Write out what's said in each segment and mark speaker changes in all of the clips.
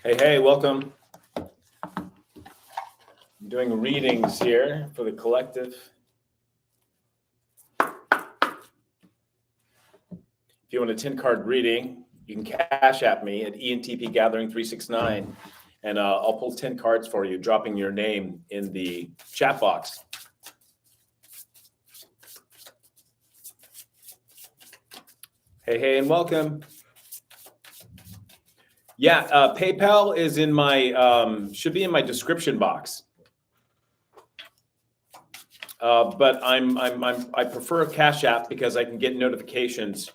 Speaker 1: Hey, welcome. I'm doing readings here for the collective. If you want a 10-card reading, you can cash at me at entpgathering369, and I'll pull 10 cards for you, dropping your name in the chat box. Hey, and welcome. Yeah, PayPal is in my, should be in my description box. But I prefer CashApp because I can get notifications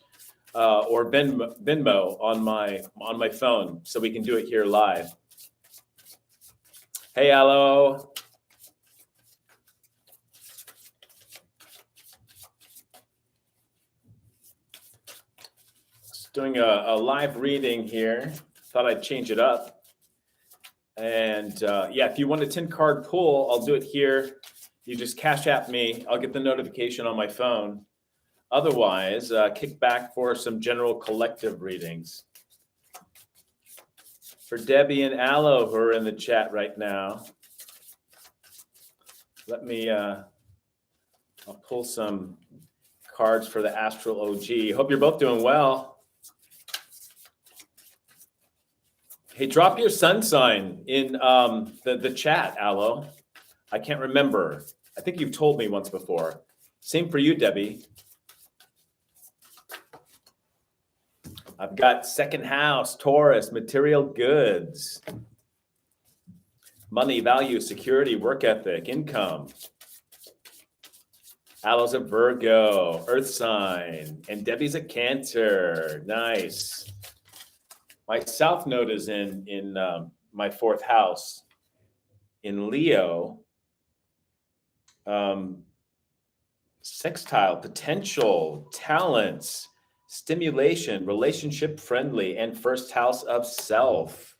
Speaker 1: or Venmo on my phone, so we can do it here live. Hey, hello. Just doing a live reading here. Thought I'd change it up. And yeah, if you want a 10-card pull, I'll do it here. You just cash app me. I'll get the notification on my phone. Otherwise, kick back for some general collective readings. For Debbie and Aloe, who are in the chat right now, let me, I'll pull some cards for the Astral OG. Hope you're both doing well. Hey, drop your sun sign in the chat, Aloe. I can't remember. I think you've told me once before. Same for you, Debbie. I've got second house, Taurus, material goods, money, value, security, work ethic, income. Aloe's a Virgo, earth sign, and Debbie's a Cancer. Nice. My south node is in my fourth house in Leo. Sextile, potential, talents, stimulation, relationship friendly, and first house of self.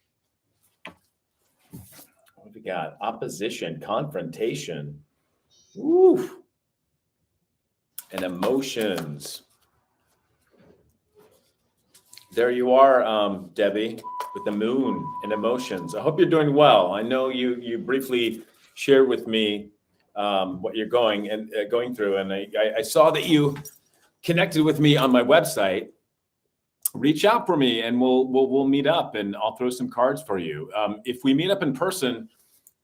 Speaker 1: What have we got? Opposition, confrontation, woo, and emotions. There you are, Debbie, with the moon and emotions. I hope you're doing well. I know you briefly shared with me what you're going through, and I saw that you connected with me on my website. Reach out for me, and we'll meet up, and I'll throw some cards for you. If we meet up in person,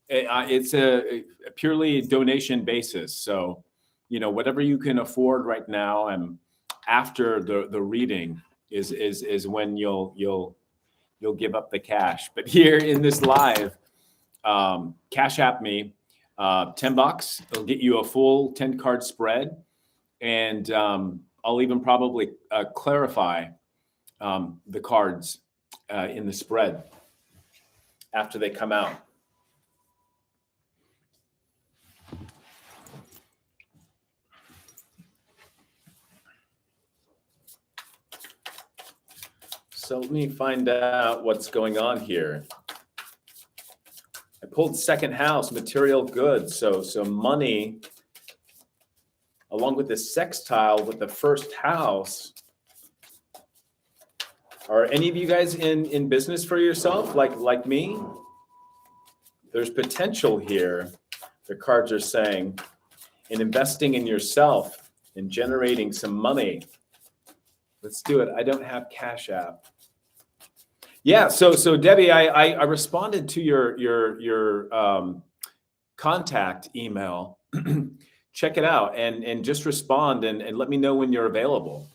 Speaker 1: it's a purely donation basis. So, whatever you can afford right now, and after the reading is when you'll give up the cash. But here in this live, cash app me $10. It'll get you a full 10-card spread, and I'll even probably clarify the cards in the spread after they come out. So let me find out what's going on here. I pulled second house, material goods. So money, along with the sextile with the first house. Are any of you guys in business for yourself, like me? There's potential here, the cards are saying, in investing in yourself and generating some money. Let's do it. I don't have Cash App. Yeah, so Debbie, I responded to your contact email. Check it out and just respond and let me know when you're available.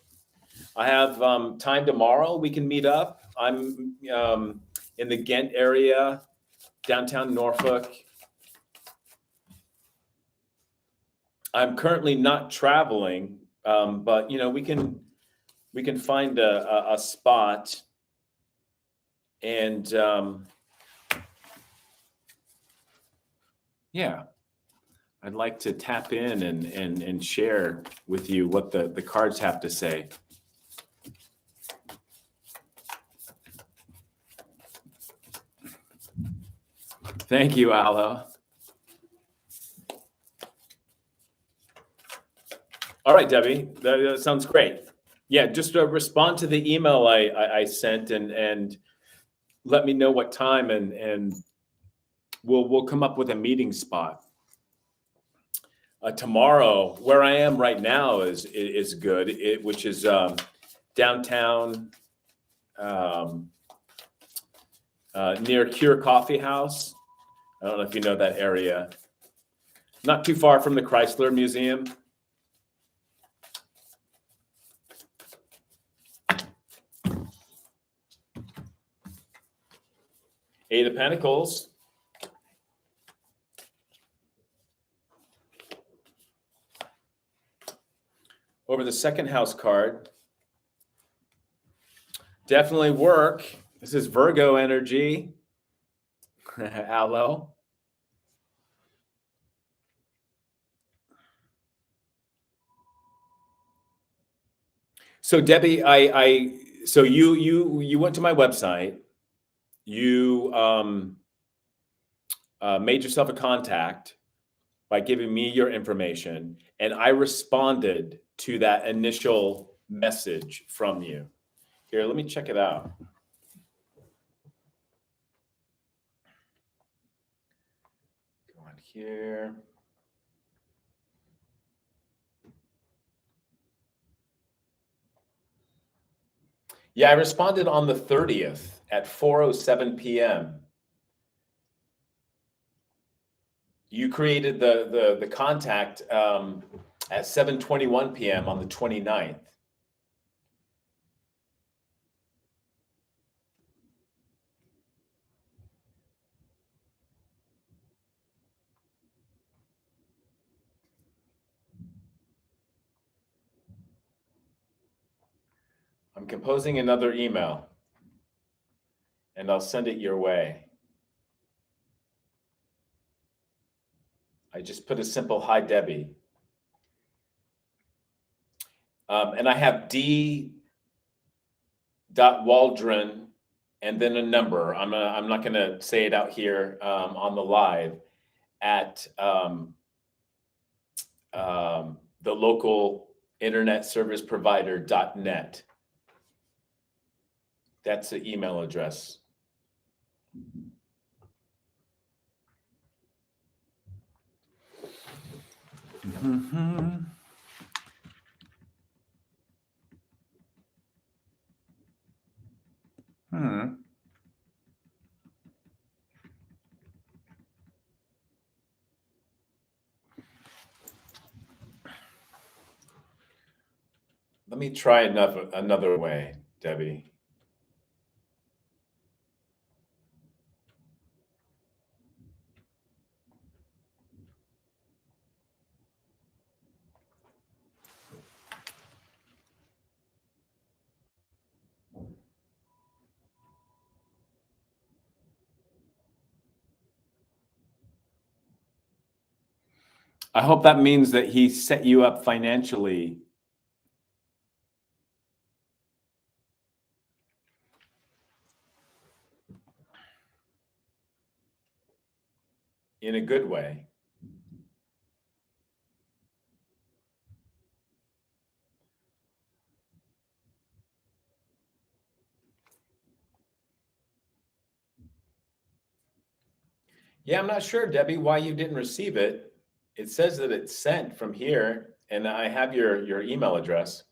Speaker 1: I have time tomorrow. We can meet up. I'm in the Ghent area, downtown Norfolk. I'm currently not traveling, but we can find a spot. And yeah, I'd like to tap in and share with you what the cards have to say. Thank you, Aloe. All right, Debbie, that sounds great. Yeah, just respond to the email I sent and let me know what time, and we'll come up with a meeting spot. Tomorrow, where I am right now is good, which is downtown, near Cure Coffee House. I don't know if you know that area. Not too far from the Chrysler Museum. Eight of Pentacles. Over the second house card. Definitely work. This is Virgo energy. Aloe. So Debbie, so you went to my website. You made yourself a contact by giving me your information, and I responded to that initial message from you. Here, let me check it out. Go on here. Yeah, I responded on the 30th at 4:07 p.m. You created the contact at 7:21 p.m. on the 29th. I'm composing another email, and I'll send it your way. I just put a simple "Hi, Debbie." And I have D.Waldron and then a number. I'm not going to say it out here on the live at the local internet service provider.net. That's the email address. Mm-hmm. Let me try another way, Debbie. I hope that means that he set you up financially. In a good way. Yeah, I'm not sure, Debbie, why you didn't receive it. It says that it's sent from here, and I have your email address.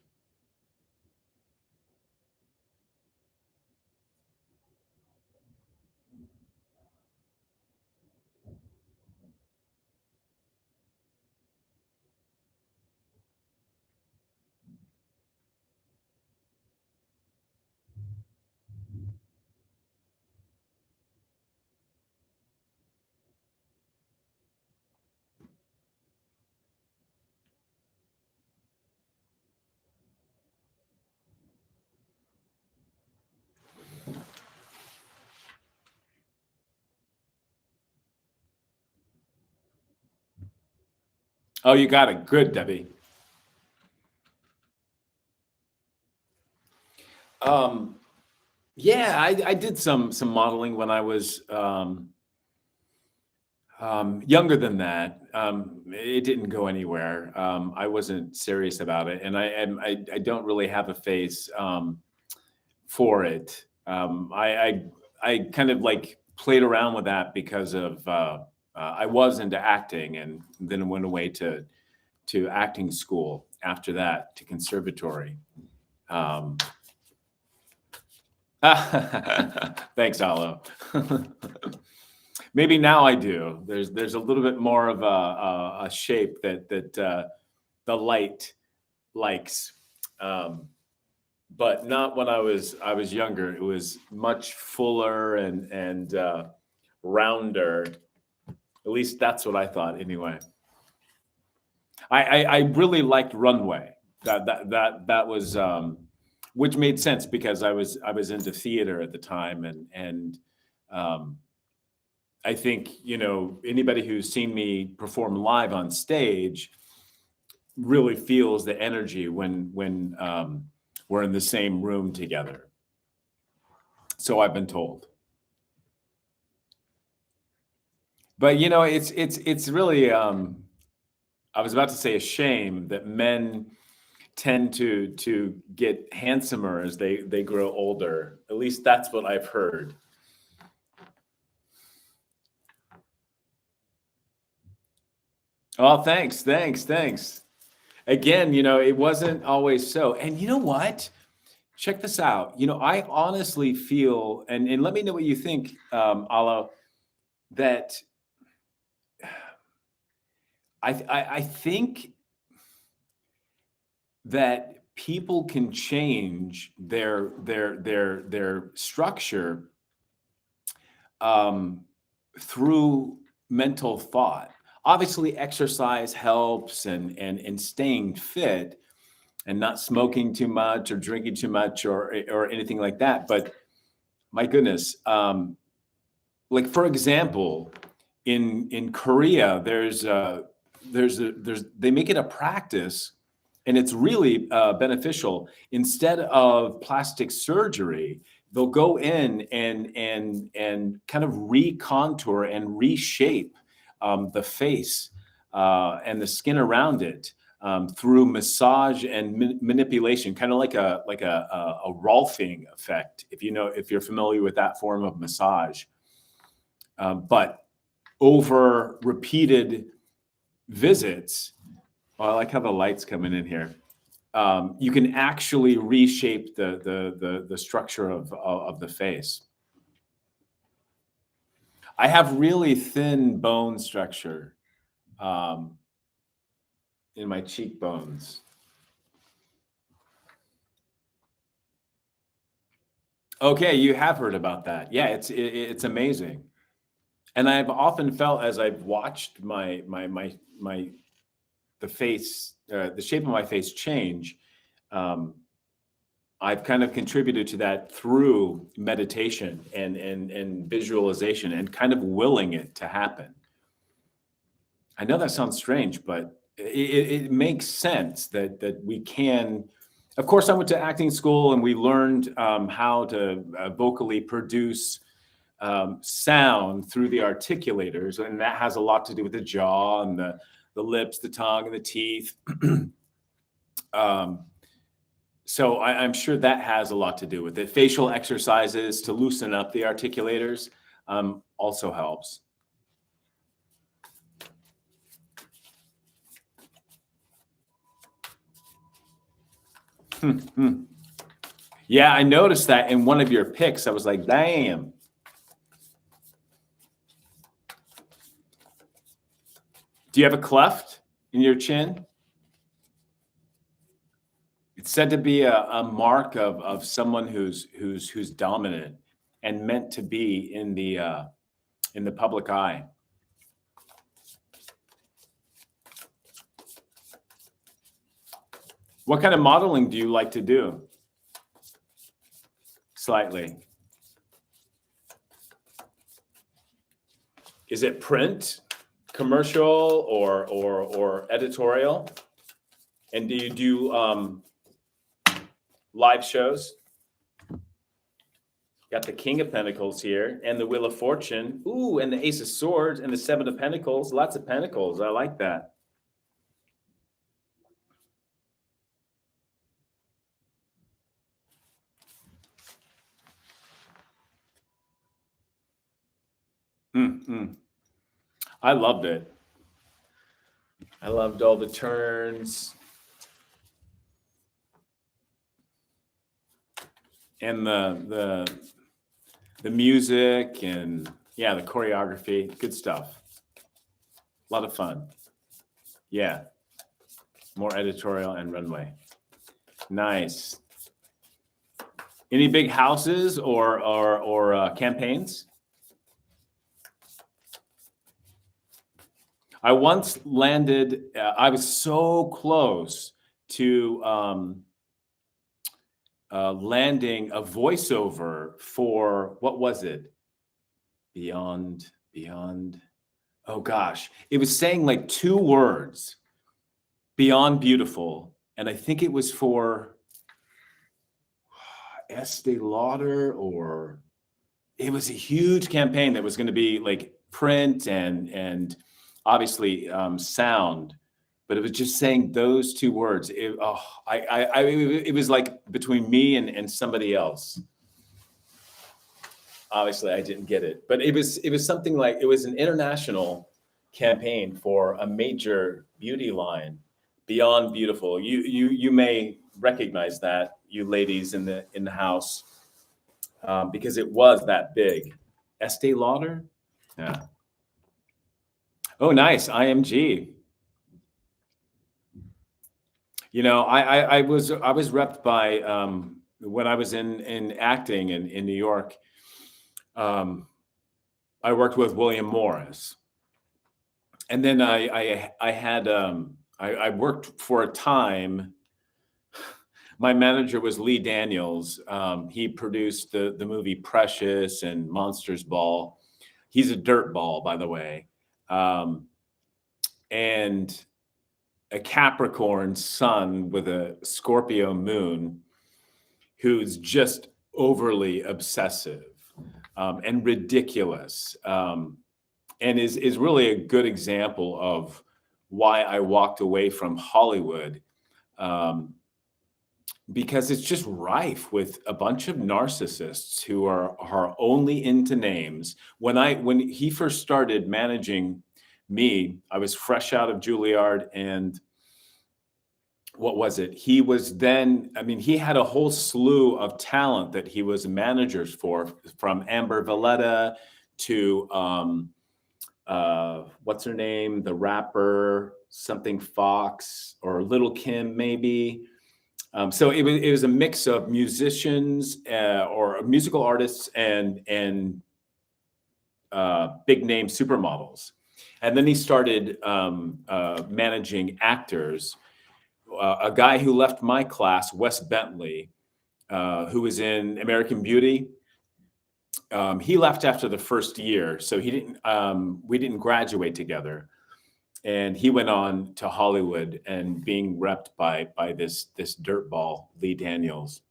Speaker 1: Oh, you got it. Good, Debbie. Yeah, I did some modeling when I was younger than that. It didn't go anywhere. I wasn't serious about it, and I don't really have a face for it. I kind of like played around with that because of I was into acting, and then went away to acting school after that, to conservatory. Thanks, Alo. Maybe now I do. There's a little bit more of a shape that the light likes, but not when I was younger. It was much fuller and rounder. At least that's what I thought, anyway. I really liked runway. That was which made sense because I was into theater at the time, and I think, you know, anybody who's seen me perform live on stage really feels the energy when we're in the same room together. So I've been told. But you know, it's really I was about to say a shame that men tend to get handsomer as they grow older. At least that's what I've heard. Oh, thanks. Again, you know, it wasn't always so. And you know what? Check this out. You know, I honestly feel, and let me know what you think, Alo, that I think that people can change their structure through mental thought. Obviously, exercise helps, and staying fit, and not smoking too much or drinking too much or anything like that. But my goodness, like for example, in Korea, they make it a practice, and it's really beneficial. Instead of plastic surgery, they'll go in and kind of recontour and reshape the face and the skin around it through massage and manipulation, kind of like a Rolfing effect, if you're familiar with that form of massage. But over repeated visits, I like how the light's coming in here. You can actually reshape the structure of the face. I have really thin bone structure in my cheekbones. Okay, you have heard about that. Yeah, it's amazing. And I've often felt, as I've watched the face, the shape of my face change, I've kind of contributed to that through meditation and visualization and kind of willing it to happen. I know that sounds strange, but it makes sense that we can. Of course, I went to acting school, and we learned how to vocally produce sound through the articulators, and that has a lot to do with the jaw and the lips, the tongue, and the teeth. So I'm sure that has a lot to do with it. Facial exercises to loosen up the articulators also helps. Yeah, I noticed that in one of your pics. I was like, damn. Do you have a cleft in your chin? It's said to be a mark of someone who's dominant and meant to be in the public eye. What kind of modeling do you like to do? Slightly. Is it print, commercial, or editorial? And do you do live shows? Got the King of Pentacles here, and the Wheel of Fortune. Ooh, and the Ace of Swords, and the Seven of Pentacles. Lots of pentacles. I like that. I loved it. I loved all the turns and the music and yeah, the choreography. Good stuff. A lot of fun. Yeah. More editorial and runway. Nice. Any big houses or campaigns? I once landed, I was so close to landing a voiceover for, what was it? Beyond, oh gosh. It was saying like 2 words, beyond beautiful. And I think it was for Estee Lauder, or it was a huge campaign that was going to be like print and obviously sound, but it was just saying those 2 words. It was like between me and somebody else. Obviously, I didn't get it, but it was something like, it was an international campaign for a major beauty line, Beyond Beautiful. You may recognize that, you ladies in the house, because it was that big. Estee Lauder, yeah. Oh, nice. IMG. You know, I was repped by when I was in acting in New York. I worked with William Morris, and then I had I worked for a time. My manager was Lee Daniels. He produced the movie Precious and Monsters Ball. He's a dirt ball, by the way, and a Capricorn sun with a Scorpio moon, who's just overly obsessive and ridiculous, and is really a good example of why I walked away from Hollywood, because it's just rife with a bunch of narcissists who are only into names. When he first started managing me, I was fresh out of Juilliard, and what was it? He was then, I mean, he had a whole slew of talent that he was managers for, from Amber Valletta to what's her name? The rapper, something Fox, or Little Kim, maybe. So it was a mix of musicians or musical artists and big name supermodels. And then he started managing actors. A guy who left my class, Wes Bentley, who was in American Beauty, he left after the first year, so he didn't. We didn't graduate together, and he went on to Hollywood and being repped by this dirtball, Lee Daniels.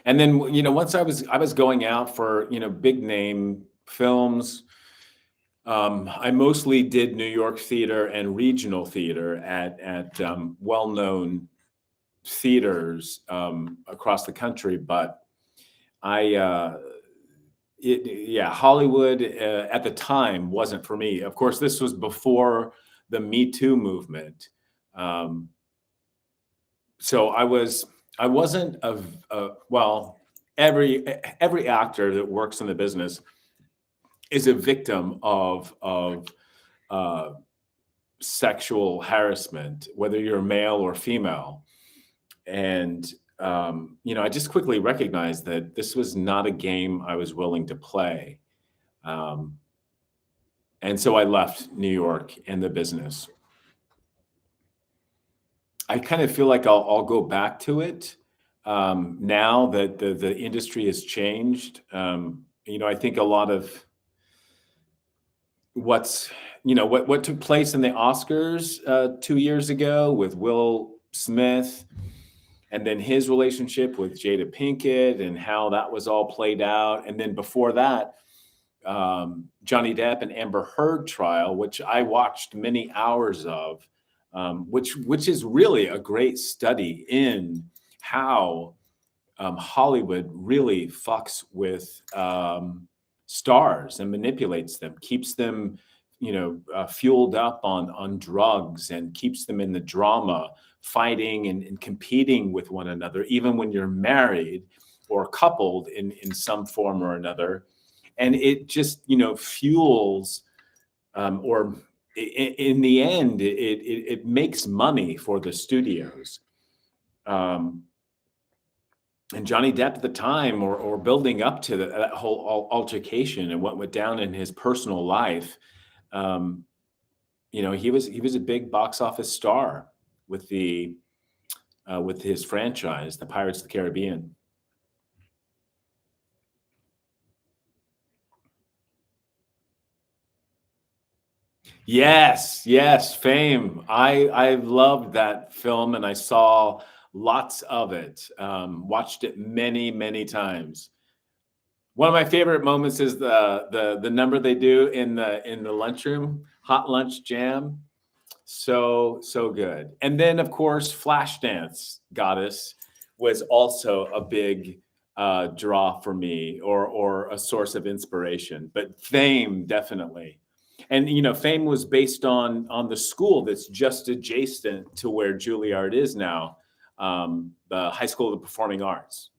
Speaker 1: And then, you know, once I was going out for, you know, big name films. I mostly did New York theater and regional theater at well-known theaters across the country, but Hollywood at the time wasn't for me. Of course, this was before the Me Too movement, so I wasn't well. Every actor that works in the business is a victim of sexual harassment, whether you're male or female. And, you know, I just quickly recognized that this was not a game I was willing to play. And so I left New York and the business. I kind of feel like I'll go back to it now that the industry has changed. You know, I think a lot of what took place in the Oscars 2 years ago with Will Smith, and then his relationship with Jada Pinkett and how that was all played out. And then before that, Johnny Depp and Amber Heard trial, which I watched many hours of, which is really a great study in how Hollywood really fucks with stars and manipulates them, keeps them, fueled up on drugs, and keeps them in the drama, fighting and competing with one another, even when you're married or coupled in some form or another. And it just, fuels, or in the end, it makes money for the studios. And Johnny Depp at the time, or building up to that whole altercation and what went down in his personal life, he was a big box office star with his franchise, the Pirates of the Caribbean. Yes, Fame. I loved that film, and I saw lots of it. Watched it many times. One of my favorite moments is the number they do in the lunchroom, Hot Lunch Jam. So good. And then, of course, Flashdance Goddess was also a big draw for me, or a source of inspiration. But Fame, definitely. And Fame was based on the school that's just adjacent to where Juilliard is now, the High School of the Performing Arts.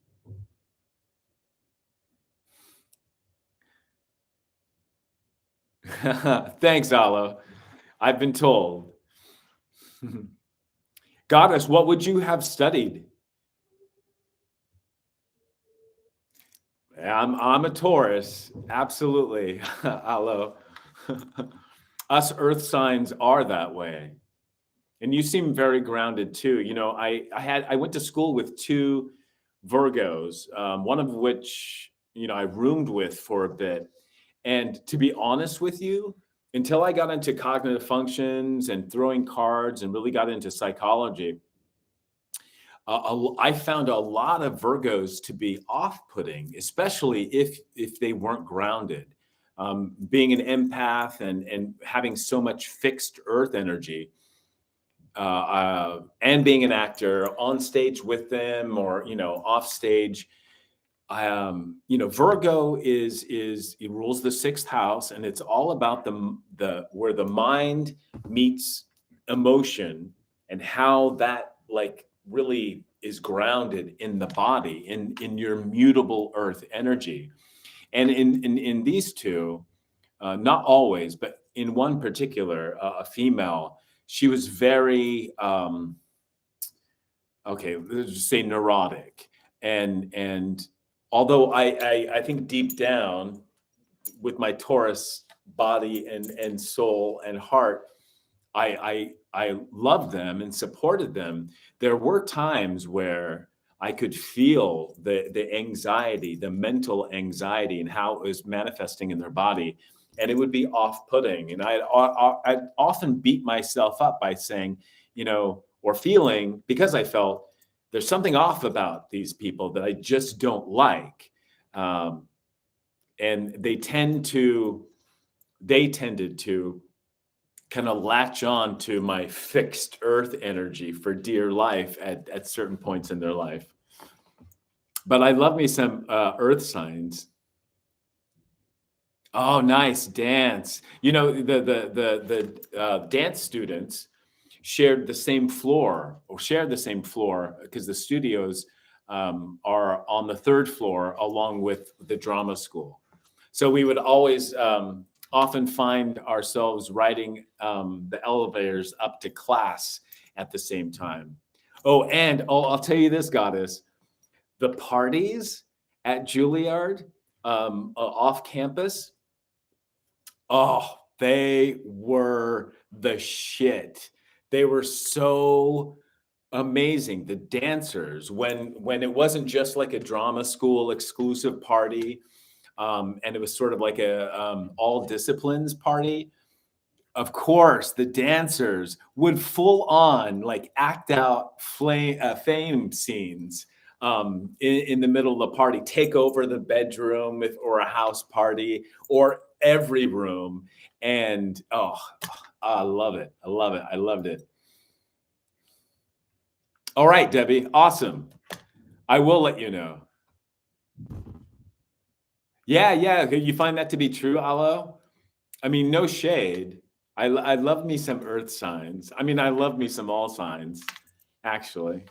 Speaker 1: Thanks, Alo. I've been told. Goddess, what would you have studied? I'm a Taurus, absolutely. Alo. Us Earth signs are that way, and you seem very grounded too. I went to school with two Virgos, one of which I roomed with for a bit. And to be honest with you, until I got into cognitive functions and throwing cards and really got into psychology, I found a lot of Virgos to be off-putting, especially if they weren't grounded. Being an empath and having so much fixed earth energy, and being an actor on stage with them, or off stage, Virgo it rules the sixth house, and it's all about the where the mind meets emotion, and how that really is grounded in the body, in your mutable earth energy. And in these two, not always, but in one particular, a female, she was very okay, let's just say neurotic, and although I think deep down, with my Taurus body and soul and heart, I loved them and supported them. There were times where I could feel the anxiety, the mental anxiety, and how it was manifesting in their body, and it would be off-putting. And I'd often beat myself up by saying, or feeling, because I felt there's something off about these people that I just don't like. And they tended to kind of latch on to my fixed earth energy for dear life at certain points in their life. But I love me some earth signs. Oh, nice. Dance. The dance students shared the same floor, because the studios are on the third floor along with the drama school. So we would always often find ourselves riding the elevators up to class at the same time. And I'll tell you this, Goddess, the parties at Juilliard off campus, they were the shit. They were so amazing. The dancers, when it wasn't just like a drama school exclusive party, and it was sort of like a all disciplines party, of course the dancers would full on act out fame scenes in the middle of the party, take over the bedroom or a house party or every room. And I love it. I loved it. All right, Debbie. Awesome. I will let you know. Yeah, yeah. You find that to be true, Alo? I mean, no shade. I love me some earth signs. I mean, I love me some all signs, actually.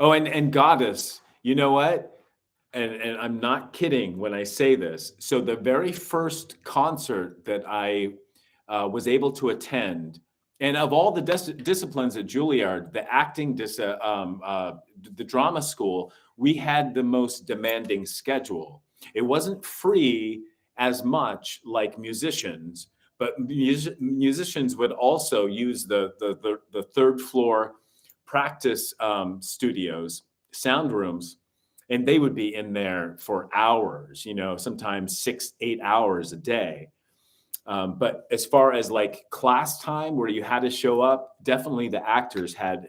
Speaker 1: Oh, and goddess, you know what? And I'm not kidding when I say this. So the very first concert that I was able to attend, and of all the disciplines at Juilliard, the the drama school, we had the most demanding schedule. It wasn't free as much like musicians, but musicians would also use the third floor practice studios, sound rooms, and they would be in there for hours, you know, sometimes 6-8 hours a day. But as far as like class time where you had to show up, definitely the actors had,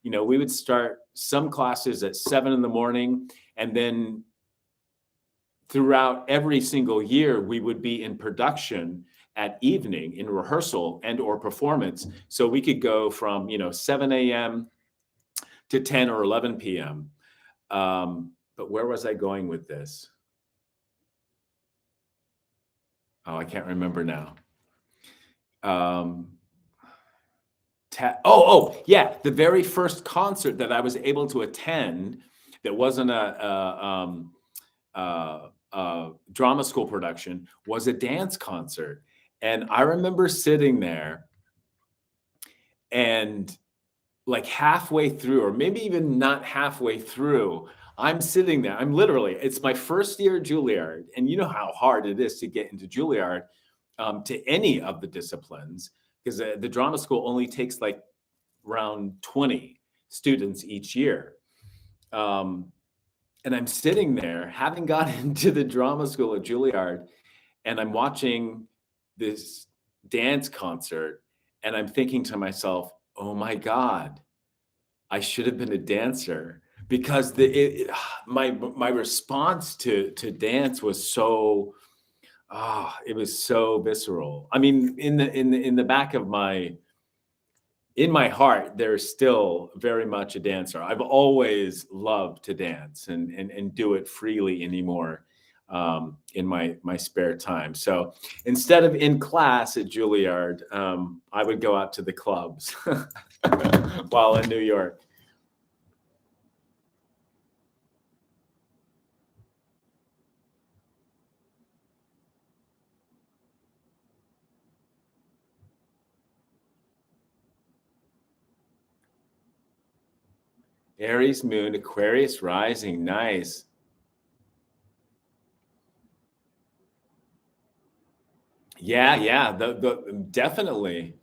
Speaker 1: you know, we would start some classes at 7 a.m. and then throughout every single year, we would be in production at evening in rehearsal and or performance. So we could go from, you know, 7 a.m. to 10 or 11 p.m. But where was I going with this? Oh, I can't remember now. Yeah, the very first concert that I was able to attend that wasn't a drama school production was a dance concert. And I remember sitting there and like halfway through, or maybe even not halfway through, I'm sitting there. I'm literally, it's my first year at Juilliard. And you know how hard it is to get into Juilliard to any of the disciplines, because the drama school only takes like around 20 students each year. And I'm sitting there, having got into the drama school at Juilliard, and I'm watching this dance concert, and I'm thinking to myself, oh my God, I should have been a dancer, because my response to dance was so it was so visceral. I mean, in the back of in my heart, there's still very much a dancer. I've always loved to dance and do it freely anymore in my spare time. So instead of in class at Juilliard, I would go out to the clubs while in New York. Aries moon, Aquarius rising, nice. Yeah, definitely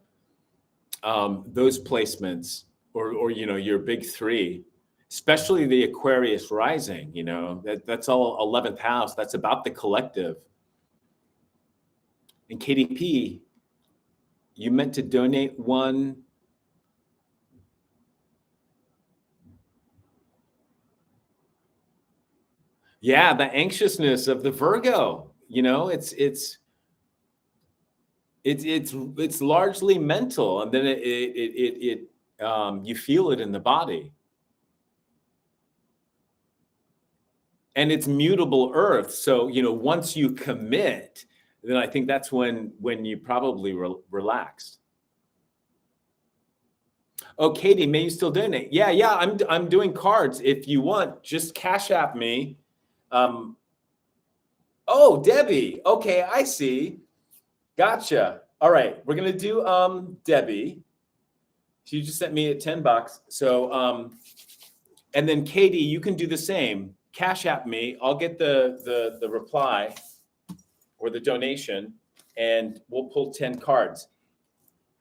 Speaker 1: those placements, or you know, your big three, especially the Aquarius rising. You know, that's all 11th house. That's about the collective. And KDP, you meant to donate one. Yeah, the anxiousness of the Virgo. You know, it's largely mental, and then you feel it in the body, and it's mutable Earth. So you know, once you commit, then I think that's when you probably relax. Oh, Katie, may you still donate? Yeah, I'm doing cards. If you want, just Cash App me. Oh, Debbie. Okay, I see. Gotcha. All right, we're gonna do Debbie. She just sent me $10. So and then Katie, you can do the same. Cash App me. I'll get the reply or the donation, and we'll pull 10 cards.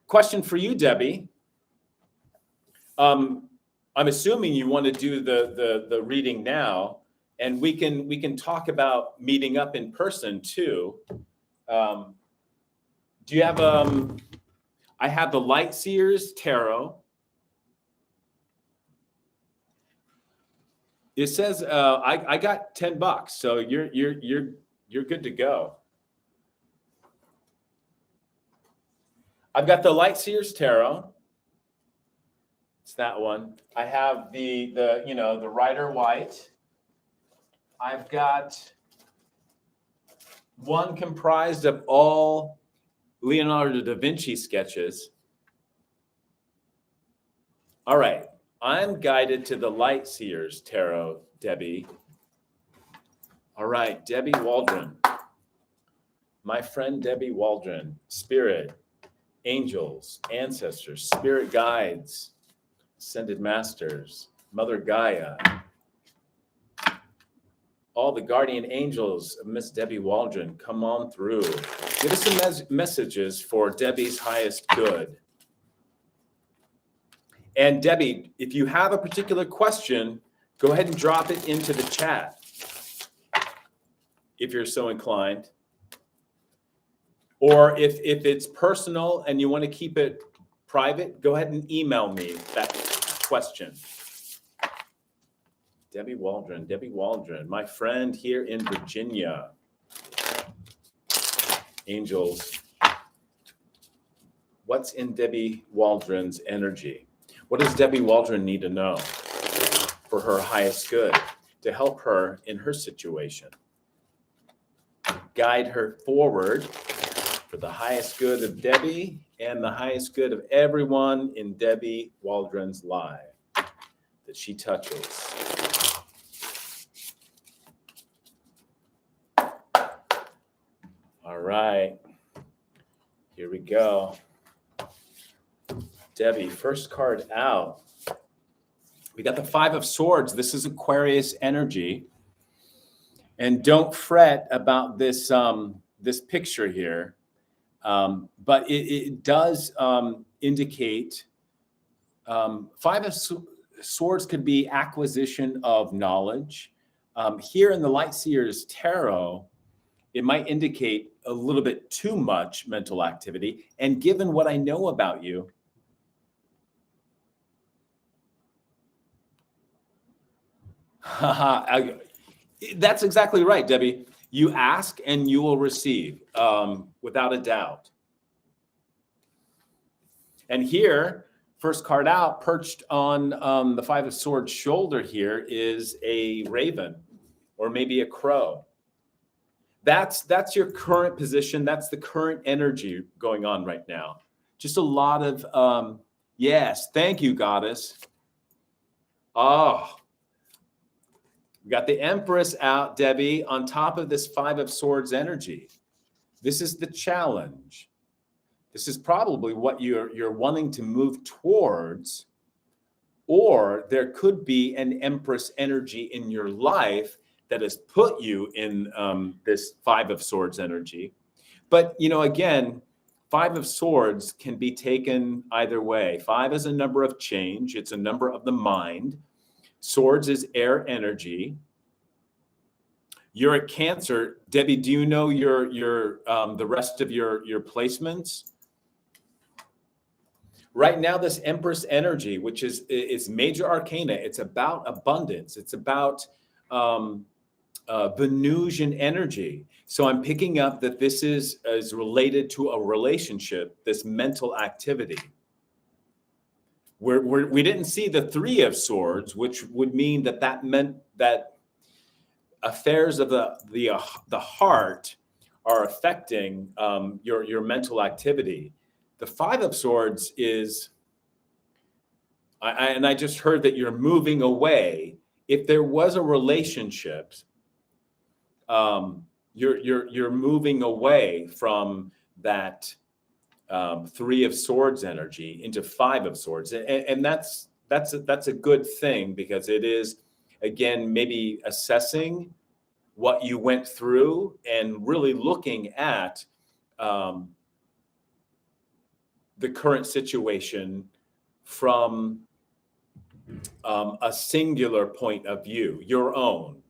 Speaker 1: Question for you, Debbie. I'm assuming you want to do the reading now, and we can talk about meeting up in person too. Do you have I have the Lightseers Tarot. It says I got $10, so you're good to go. I've got the Lightseers Tarot. It's that one. I have the Rider White. I've got one comprised of all Leonardo da Vinci sketches. All right, I'm guided to the Light Seers Tarot, Debbie. All right, Debbie Waldron. My friend Debbie Waldron, Spirit, Angels, Ancestors, Spirit Guides, Ascended Masters, Mother Gaia, all the guardian angels of Miss Debbie Waldron, come on through. Give us some messages for Debbie's highest good. And Debbie, if you have a particular question, go ahead and drop it into the chat if you're so inclined. Or if it's personal and you want to keep it private, go ahead and email me that question. Debbie Waldron, my friend here in Virginia. Angels, what's in Debbie Waldron's energy? What does Debbie Waldron need to know for her highest good to help her in her situation? Guide her forward for the highest good of Debbie and the highest good of everyone in Debbie Waldron's life that she touches. All right, here we go. Debbie, first card out. We got the Five of Swords. This is Aquarius energy. And don't fret about this, this picture here. But it does indicate Five of Swords could be acquisition of knowledge. Here in the Light Seers Tarot, it might indicate a little bit too much mental activity. And given what I know about you, that's exactly right, Debbie. You ask and you will receive, without a doubt. And here, first card out, perched on the Five of Swords shoulder here is a raven or maybe a crow. That's your current position. That's the current energy going on right now. Just a lot of, yes, thank you, Goddess. Oh, we got the Empress out, Debbie, on top of this Five of Swords energy. This is the challenge. This is probably what you're wanting to move towards, or there could be an Empress energy in your life that has put you in this Five of Swords energy. But, again, Five of Swords can be taken either way. Five is a number of change. It's a number of the mind. Swords is air energy. You're a Cancer. Debbie, do you know your the rest of your placements? Right now, this Empress energy, which is major arcana, it's about abundance. It's about Venusian energy. So I'm picking up that this is related to a relationship, this mental activity. We didn't see the Three of Swords, which would mean that meant that affairs of the heart are affecting your mental activity. The Five of Swords is, and I just heard that you're moving away. If there was a relationship, you're moving away from that Three of Swords energy into Five of Swords, and that's a good thing, because it is, again, maybe assessing what you went through and really looking at the current situation from a singular point of view, your own.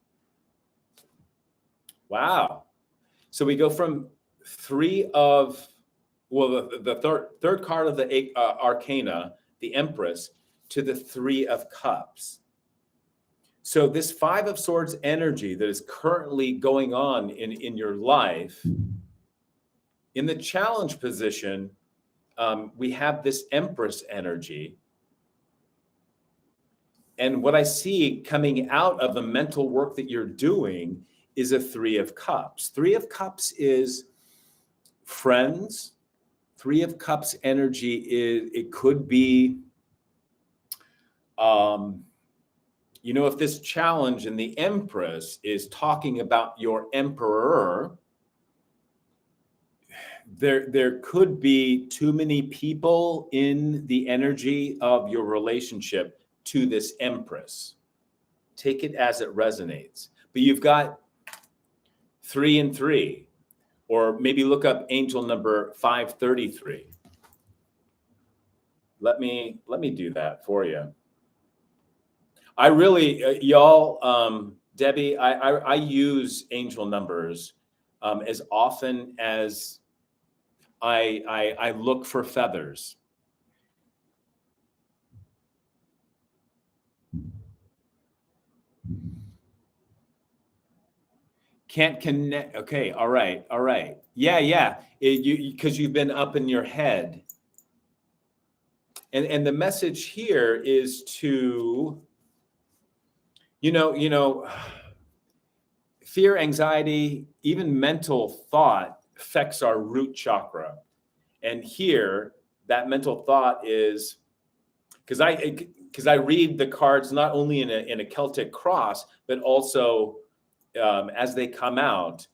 Speaker 1: Wow. So we go from the third card of the Arcana, the Empress, to the Three of Cups. So this Five of Swords energy that is currently going on in your life, in the challenge position, we have this Empress energy. And what I see coming out of the mental work that you're doing is a 3 of Cups. 3 of Cups is friends. 3 of Cups energy is, it could be, if this challenge in the Empress is talking about your emperor, there could be too many people in the energy of your relationship to this Empress. Take it as it resonates. But you've got 3 and 3, or maybe look up angel number 533. Let me do that for you. I really, y'all, Debbie, I use angel numbers as often as I look for feathers. Can't connect. Okay. All right. Yeah. Because you've been up in your head. And the message here is to, fear, anxiety, even mental thought affects our root chakra. And here, that mental thought is, because I read the cards not only in a Celtic cross, but also as they come out,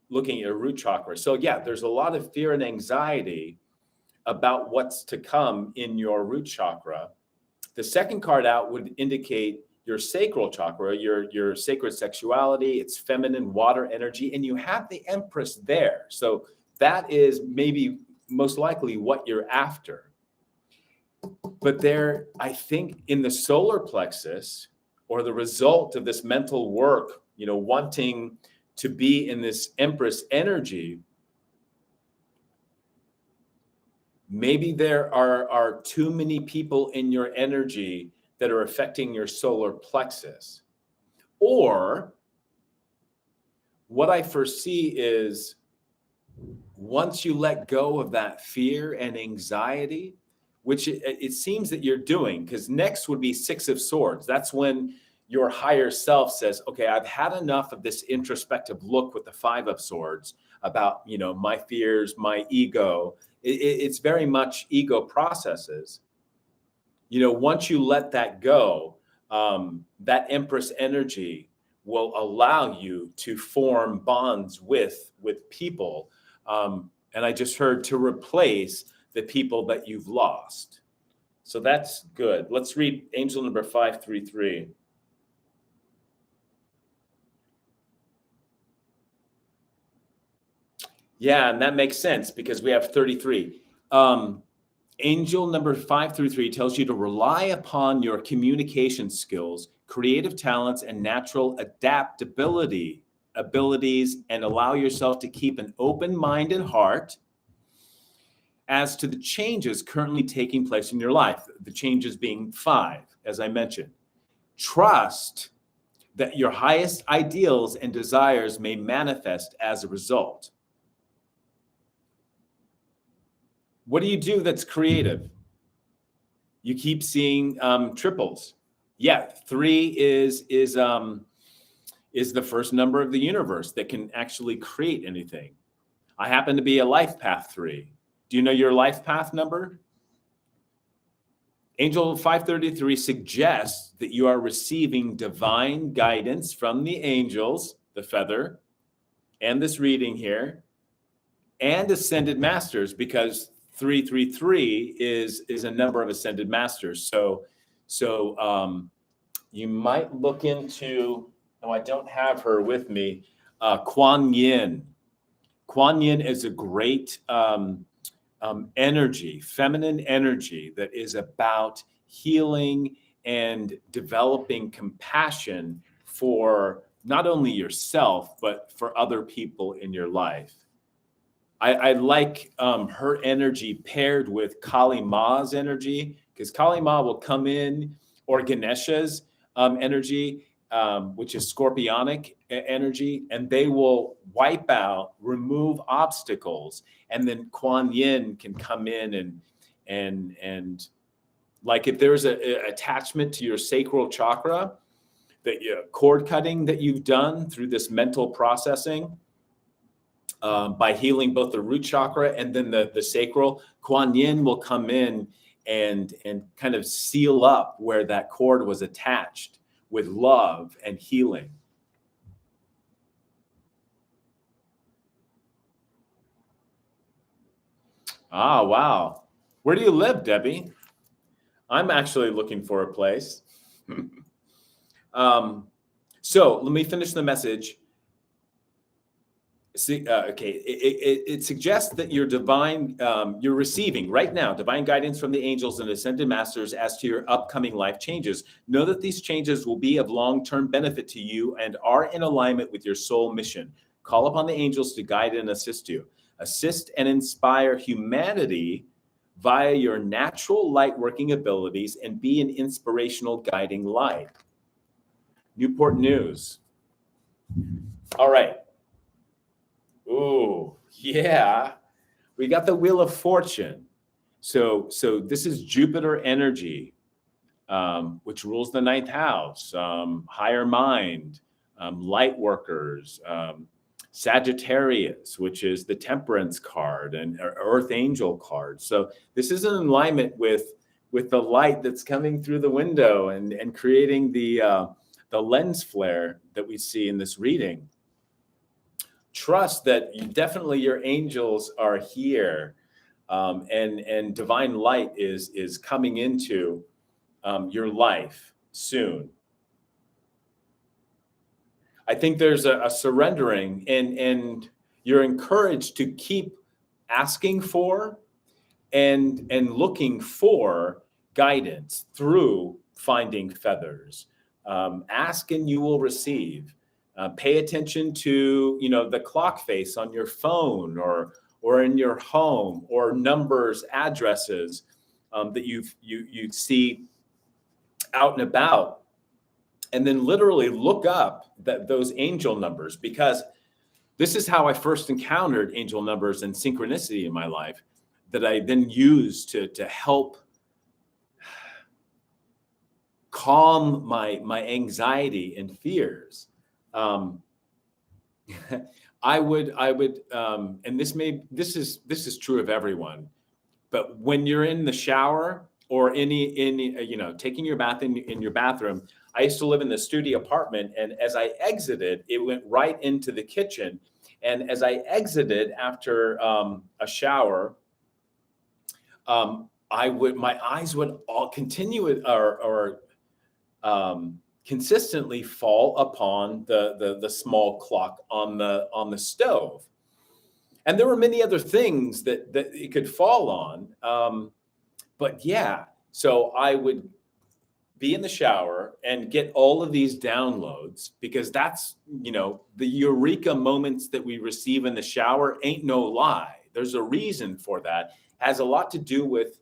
Speaker 1: looking at your root chakra. So yeah, there's a lot of fear and anxiety about what's to come in your root chakra. The second card out would indicate your sacral chakra, your sacred sexuality, it's feminine water energy, and you have the Empress there. So that is maybe most likely what you're after. But there, I think in the solar plexus, or the result of this mental work, wanting to be in this Empress energy, maybe there are too many people in your energy that are affecting your solar plexus. Or what I foresee is once you let go of that fear and anxiety, which it seems that you're doing, because next would be 6 of Swords. That's when your higher self says, okay, I've had enough of this introspective look with the 5 of Swords about, my fears, my ego. It's very much ego processes. Once you let that go, that Empress energy will allow you to form bonds with people. And I just heard to replace the people that you've lost. So that's good. Let's read angel number 533. Yeah, and that makes sense because we have 33. Angel number 533 tells you to rely upon your communication skills, creative talents, and natural abilities, and allow yourself to keep an open mind and heart as to the changes currently taking place in your life. The changes being 5, as I mentioned. Trust that your highest ideals and desires may manifest as a result. What do you do that's creative? You keep seeing triples. Yeah, 3 is the first number of the universe that can actually create anything. I happen to be a life path 3. Do you know your life path number? Angel 533 suggests that you are receiving divine guidance from the angels, the feather, and this reading here, and ascended masters, because 333 is a number of ascended masters. So you might look into, I don't have her with me, Kuan Yin. Kuan Yin is a great energy, feminine energy that is about healing and developing compassion for not only yourself, but for other people in your life. I like her energy paired with Kali Ma's energy, because Kali Ma will come in, or Ganesha's energy, which is scorpionic energy, and they will wipe out, remove obstacles, and then Kuan Yin can come in and Like if there's a attachment to your sacral chakra, that cord cutting that you've done through this mental processing, by healing both the root chakra and then the sacral, Kuan Yin will come in and kind of seal up where that cord was attached with love and healing. Ah, wow. Where do you live, Debbie? I'm actually looking for a place. So let me finish the message. See, okay, it suggests that you're you're receiving right now divine guidance from the angels and ascended masters as to your upcoming life changes. Know that these changes will be of long-term benefit to you and are in alignment with your soul mission. Call upon the angels to guide and assist you. Assist and inspire humanity via your natural light working abilities and be an inspirational guiding light. Newport News. All right. Oh, yeah. We got the Wheel of Fortune. So this is Jupiter energy, which rules the 9th house, higher mind, light workers, Sagittarius, which is the Temperance card, and Earth Angel card. So this is in alignment with the light that's coming through the window and creating the lens flare that we see in this reading. Trust that definitely your angels are here, and divine light is coming into your life soon. I think there's a surrendering, and you're encouraged to keep asking for and looking for guidance through finding feathers. Ask and you will receive. Pay attention to, the clock face on your phone or in your home, or numbers, addresses that you see out and about. And then literally look up those angel numbers, because this is how I first encountered angel numbers and synchronicity in my life, that I then used to help calm my anxiety and fears. I would, and this is true of everyone, but when you're in the shower or taking your bath in your bathroom, I used to live in the studio apartment, and as I exited, it went right into the kitchen. And as I exited after a shower, my eyes would all continue or consistently fall upon the small clock on the stove. And there were many other things that it could fall on. But yeah, so I would be in the shower and get all of these downloads, because that's, the eureka moments that we receive in the shower ain't no lie. There's a reason for that. Has a lot to do with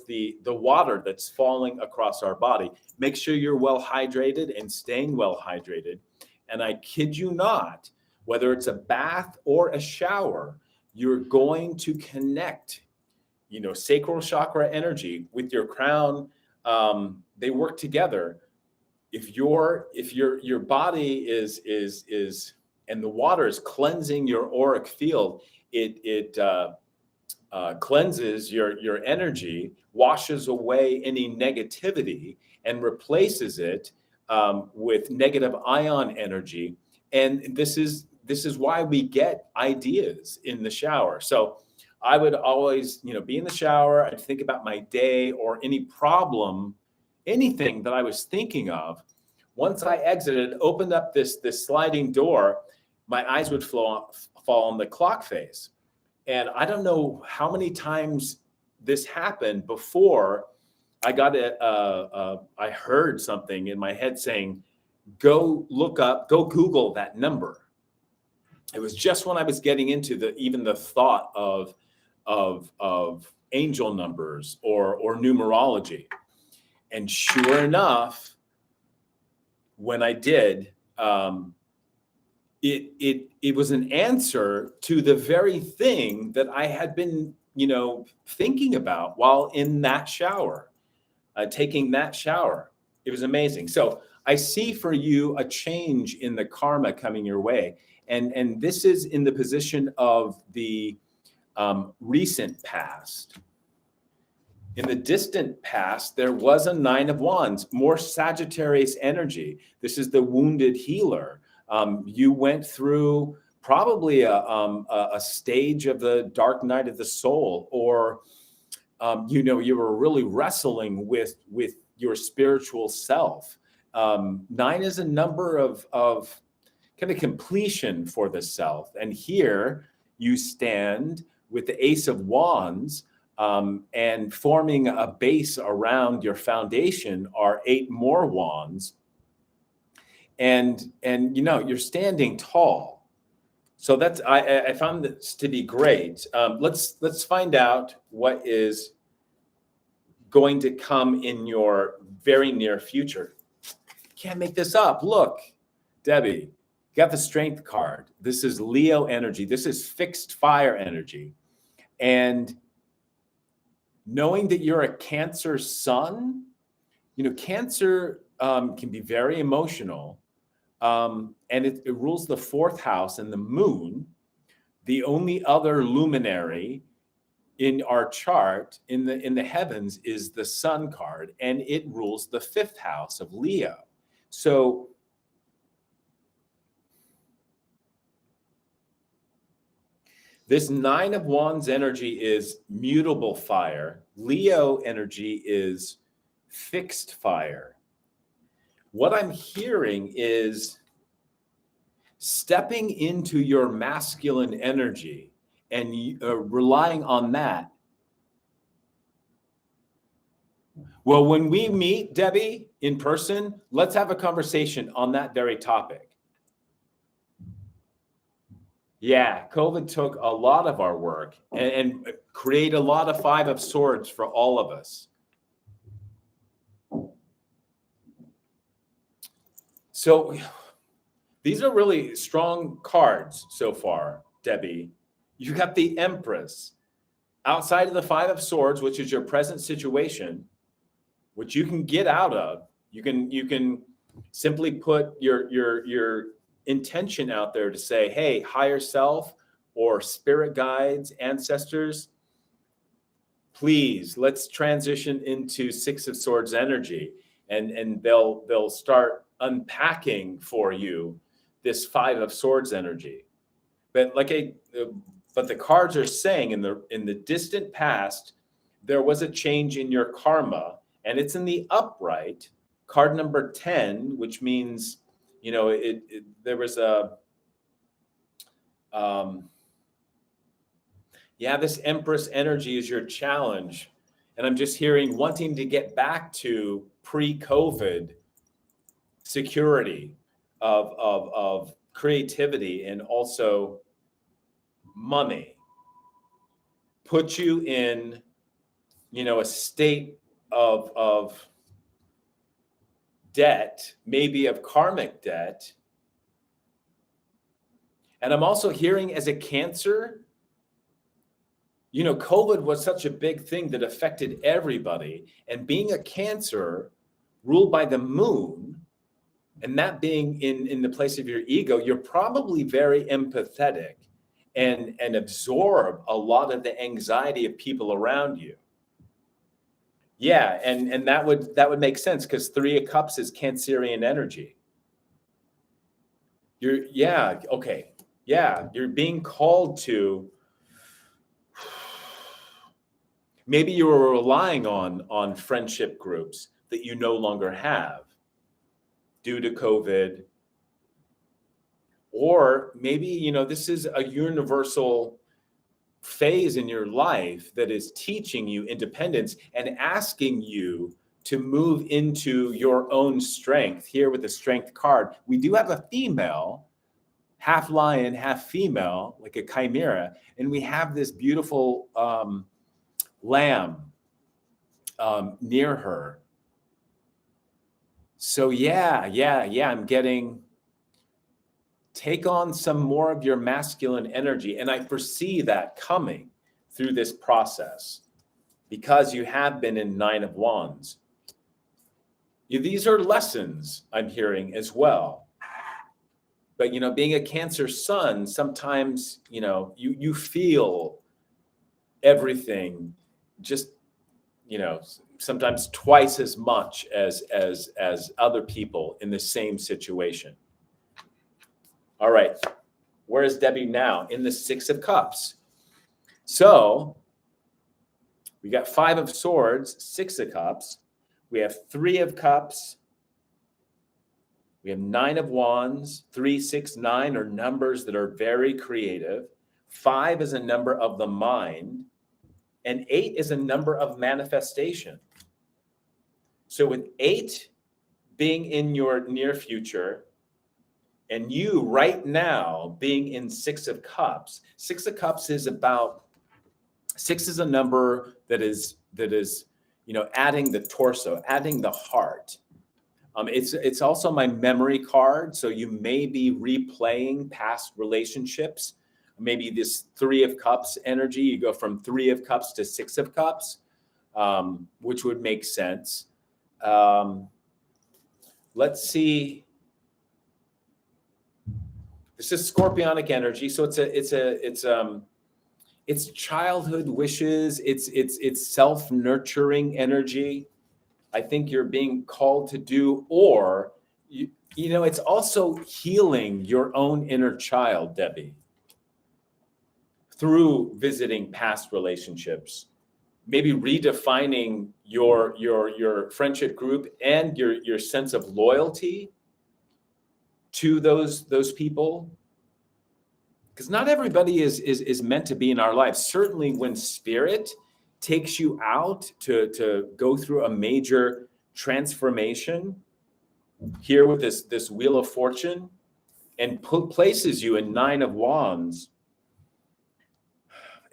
Speaker 1: the water that's falling across our body. Make sure you're well hydrated and staying well hydrated. And I kid you not, whether it's a bath or a shower, you're going to connect, sacral chakra energy with your crown. They work together. If your body is and the water is cleansing your auric field, it cleanses your energy, washes away any negativity, and replaces it with negative ion energy. And this is why we get ideas in the shower. So I would always, be in the shower. I'd think about my day or any problem, anything that I was thinking of. Once I exited, opened up this sliding door, my eyes would fall on the clock face. And I don't know how many times this happened before I got I heard something in my head saying, go Google that number. It was just when I was getting into even the thought of angel numbers or numerology. And sure enough, when I did, it was an answer to the very thing that I had been, thinking about while in that shower. taking that shower. It was amazing. So I see for you a change in the karma coming your way. And this is in the position of the recent past. In the distant past, there was a 9 of Wands, more Sagittarius energy. This is the wounded healer. You went through probably a stage of the dark night of the soul, or you were really wrestling with your spiritual self. 9 is a number of kind of completion for the self. And here you stand with the Ace of Wands, and forming a base around your foundation are 8 more wands. And you're standing tall. So that's, I found this to be great. Let's find out what is going to come in your very near future. Can't make this up. Look, Debbie, you got the Strength card. This is Leo energy. This is fixed fire energy. And knowing that you're a Cancer sun, Cancer can be very emotional. And it rules the 4th house and the moon. The only other luminary in our chart in the heavens is the sun card, and it rules the 5th house of Leo. So this 9 of Wands energy is mutable fire. Leo energy is fixed fire. What I'm hearing is stepping into your masculine energy and relying on that. Well, when we meet, Debbie, in person, let's have a conversation on that very topic. Yeah, COVID took a lot of our work and created a lot of 5 of Swords for all of us. So these are really strong cards so far, Debbie. You got the Empress. Outside of the 5 of Swords, which is your present situation, which you can get out of. You can simply put your intention out there to say, hey, higher self or spirit guides, ancestors, please, let's transition into 6 of Swords energy. And they'll start unpacking for you this 5 of Swords energy. But but the cards are saying in the distant past, there was a change in your karma, and it's in the upright, card number 10, which means, there was this Empress energy is your challenge. And I'm just hearing wanting to get back to pre-COVID security of creativity and also money. Put you in, a state of debt, maybe of karmic debt. And I'm also hearing as a Cancer, COVID was such a big thing that affected everybody. And being a Cancer ruled by the moon, and that being in the place of your ego, you're probably very empathetic and absorb a lot of the anxiety of people around you. Yeah, and that would make sense because 3 of Cups is Cancerian energy. You're being called to, maybe you were relying on friendship groups that you no longer have due to COVID. Or maybe, this is a universal phase in your life that is teaching you independence and asking you to move into your own strength. Here with the Strength card, we do have a female, half lion, half female, like a chimera, and we have this beautiful lamb near her. So I'm getting, take on some more of your masculine energy. And I foresee that coming through this process because you have been in 9 of Wands. These are lessons I'm hearing as well. But, being a Cancer sun, sometimes, you feel everything just, sometimes twice as much as other people in the same situation. All right. Where is Debbie now? In the 6 of Cups. So we got 5 of Swords, 6 of Cups. We have 3 of Cups. We have 9 of Wands. 3, 6, 9 are numbers that are very creative. 5 is a number of the mind. And 8 is a number of manifestation. So with 8 being in your near future, and you right now being in 6 of Cups, 6 of Cups is about, 6 is a number that is, adding the torso, adding the heart. It's also my memory card. So you may be replaying past relationships. Maybe this 3 of Cups energy, you go from 3 of Cups to 6 of Cups, which would make sense. Let's see. This is Scorpionic energy. So it's childhood wishes. It's self-nurturing energy. I think you're being called to do, or, it's also healing your own inner child, Debbie, through visiting past relationships, maybe redefining your friendship group and your sense of loyalty to those people. Because not everybody is meant to be in our lives. Certainly when spirit takes you out to go through a major transformation here with this Wheel of Fortune and places you in 9 of Wands,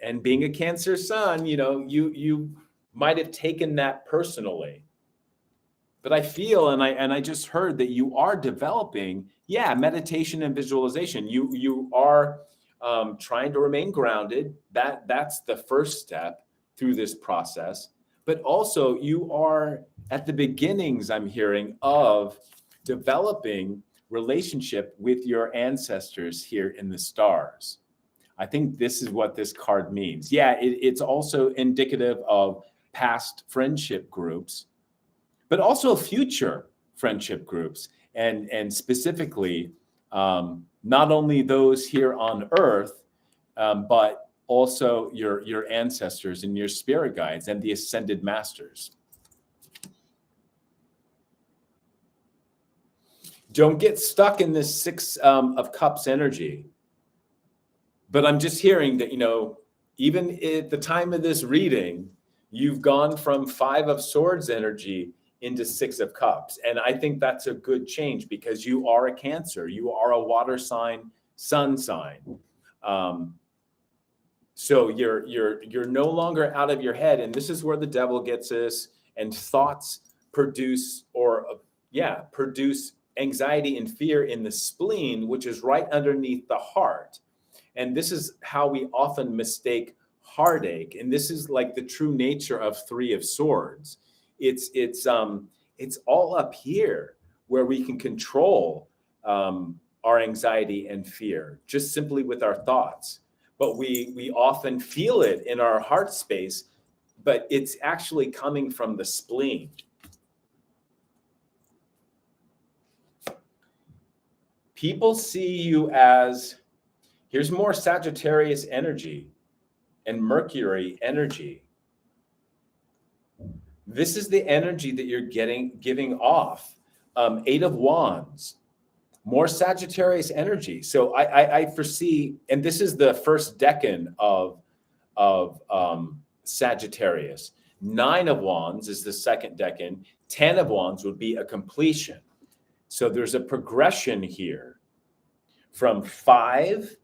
Speaker 1: and being a Cancer sun, you might have taken that personally. But I feel, and I just heard that you are developing, meditation and visualization. You are trying to remain grounded. That's the first step through this process. But also you are at the beginnings, I'm hearing, of developing relationship with your ancestors here in the stars. I think this is what this card means. It's also indicative of past friendship groups, but also future friendship groups, and specifically not only those here on Earth, but also your ancestors and your spirit guides and the ascended masters. Don't get stuck in this 6 of Cups energy. But I'm just hearing that, even at the time of this reading, you've gone from 5 of Swords energy into 6 of Cups. And I think that's a good change because you are a Cancer. You are a water sign, sun sign. So you're no longer out of your head. And this is where the devil gets us, and thoughts produce anxiety and fear in the spleen, which is right underneath the heart. And this is how we often mistake heartache. And this is like the true nature of 3 of Swords. It's all up here where we can control our anxiety and fear just simply with our thoughts. But we often feel it in our heart space, but it's actually coming from the spleen. People see you as, here's more Sagittarius energy and Mercury energy. This is the energy that you're giving off. 8 of Wands, more Sagittarius energy. So I foresee, and this is the first decan of Sagittarius. 9 of Wands is the second decan. 10 of Wands would be a completion. So there's a progression here from 5,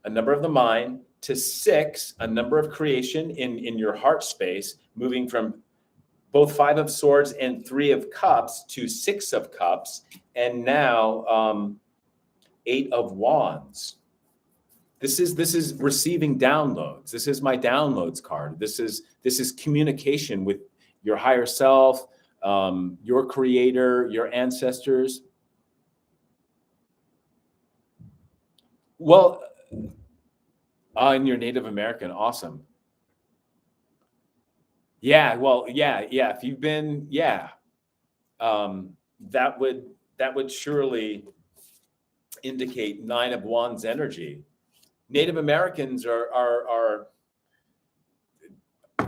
Speaker 1: a number of the mind, to 6, a number of creation in your heart space, moving from both 5 of Swords and 3 of Cups to 6 of Cups, and now 8 of Wands. This is receiving downloads. This is my downloads card. This is communication with your higher self, your creator, your ancestors. Well, and you're Native American, awesome. Yeah, well, yeah. If you've been, that would surely indicate 9 of Wands energy. Native Americans are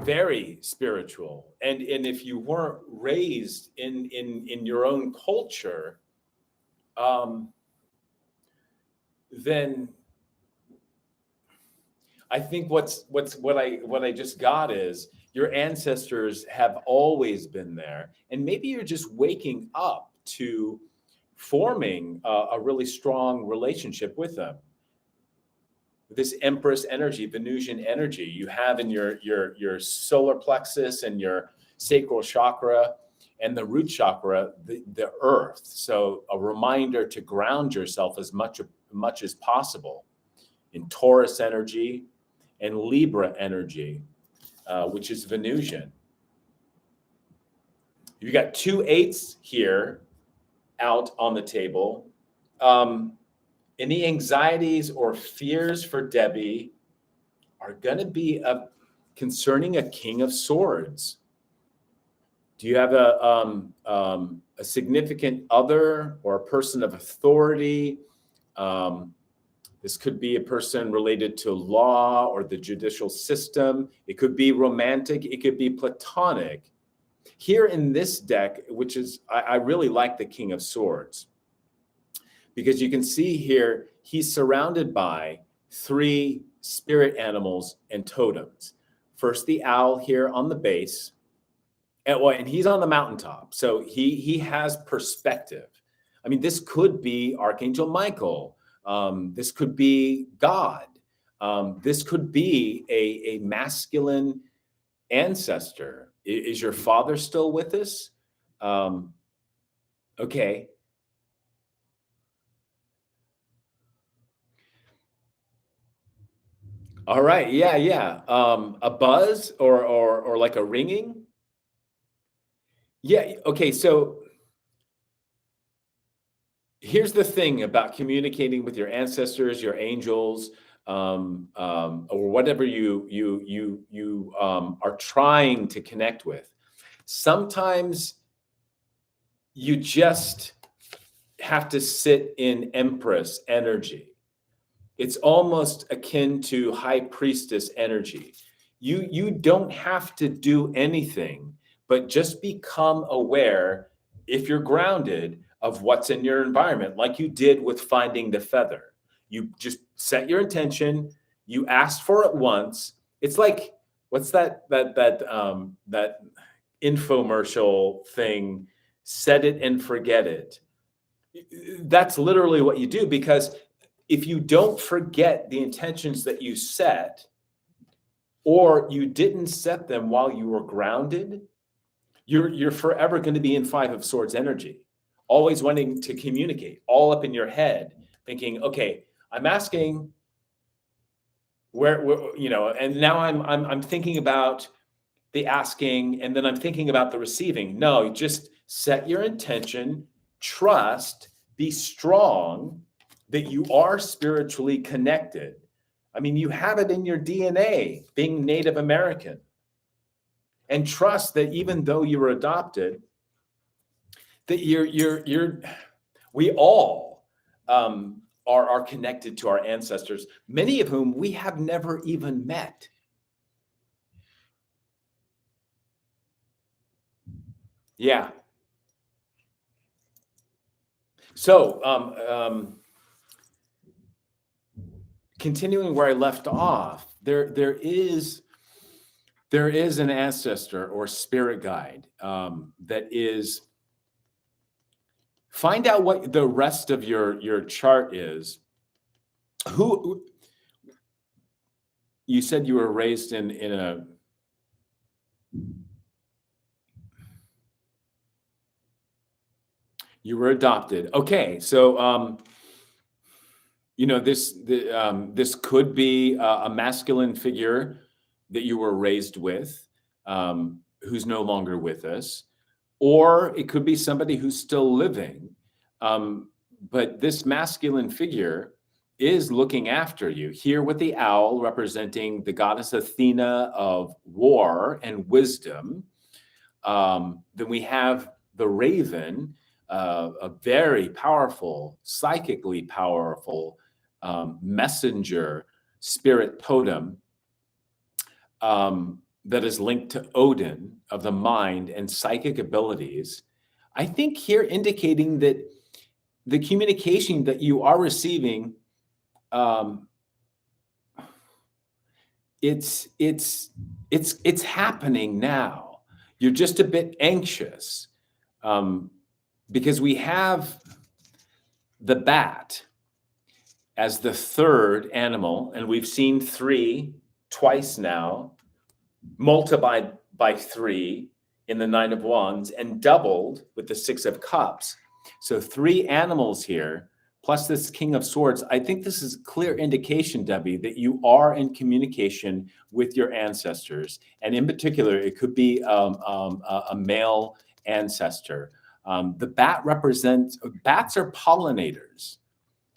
Speaker 1: very spiritual, and if you weren't raised in your own culture, then I think what I just got is your ancestors have always been there, and maybe you're just waking up to forming a really strong relationship with them. This Empress energy, Venusian energy you have in your solar plexus and your sacral chakra and the root chakra, the earth. So a reminder to ground yourself as much as possible in Taurus energy and Libra energy, which is Venusian. You got 2 8s here out on the table. Any anxieties or fears for Debbie are going to be concerning a King of Swords. Do you have a significant other or a person of authority? This could be a person related to law or the judicial system. It could be romantic. It could be platonic. Here in this deck, which is, I really like the King of Swords, because you can see here, he's surrounded by 3 spirit animals and totems. First, the owl here on the base, and he's on the mountaintop. So he has perspective. I mean, this could be Archangel Michael. This could be God. This could be a masculine ancestor. Is your father still with us? Okay. All right. Yeah. A buzz or like a ringing. Yeah. Okay. So here's the thing about communicating with your ancestors, your angels, or whatever you are trying to connect with. Sometimes you just have to sit in Empress energy. It's almost akin to High Priestess energy. You don't have to do anything, but just become aware, if you're grounded, of what's in your environment, like you did with finding the feather. You just set your intention. You asked for it once. It's like, what's that infomercial thing? Set it and forget it. That's literally what you do, because if you don't forget the intentions that you set, or you didn't set them while you were grounded, you're forever going to be in 5 of Swords energy, always wanting to communicate, all up in your head, thinking, okay, I'm asking where and now I'm thinking about the asking, and then I'm thinking about the receiving. No, just set your intention, trust, be strong that you are spiritually connected. I mean, you have it in your DNA, being Native American. And trust that even though you were adopted, that we all are connected to our ancestors, many of whom we have never even met. Yeah. So, continuing where I left off, there is an ancestor or spirit guide that is. Find out what the rest of your chart is. Who you said you were raised in a. You were adopted. Okay, so this could be a masculine figure that you were raised with, who's no longer with us. or it could be somebody who's still living. But this masculine figure is looking after you. Here with the owl representing the goddess Athena of war and wisdom. Then we have the raven, a very powerful, psychically powerful messenger spirit totem that is linked to Odin of the mind and psychic abilities. I think here indicating that the communication that you are receiving, it's happening now. You're just a bit anxious because we have the bat as the third animal, and we've seen 3 twice now, multiplied by 3 in the 9 of Wands and doubled with the 6 of Cups. So 3 animals here, plus this King of Swords. I think this is a clear indication, Debbie, that you are in communication with your ancestors. And in particular, it could be a male ancestor. The bat represents, bats are pollinators.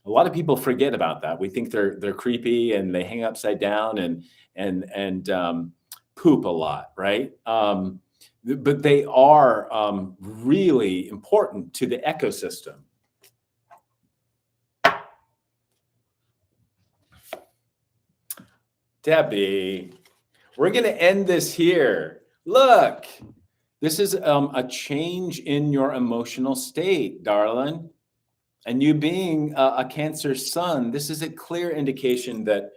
Speaker 1: A lot of people forget about that. We think they're creepy and they hang upside down and poop a lot, right? But they are really important to the ecosystem. Debbie, we're going to end this here. Look, this is a change in your emotional state, darling. And you being a Cancer sun, this is a clear indication that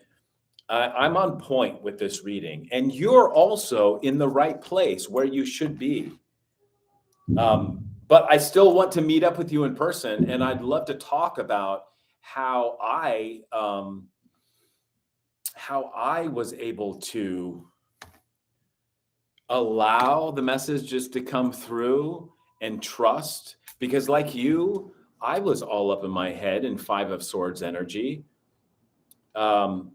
Speaker 1: I'm on point with this reading. And you're also in the right place where you should be. But I still want to meet up with you in person. And I'd love to talk about how I was able to allow the messages to come through and trust. Because like you, I was all up in my head in 5 of Swords energy, 9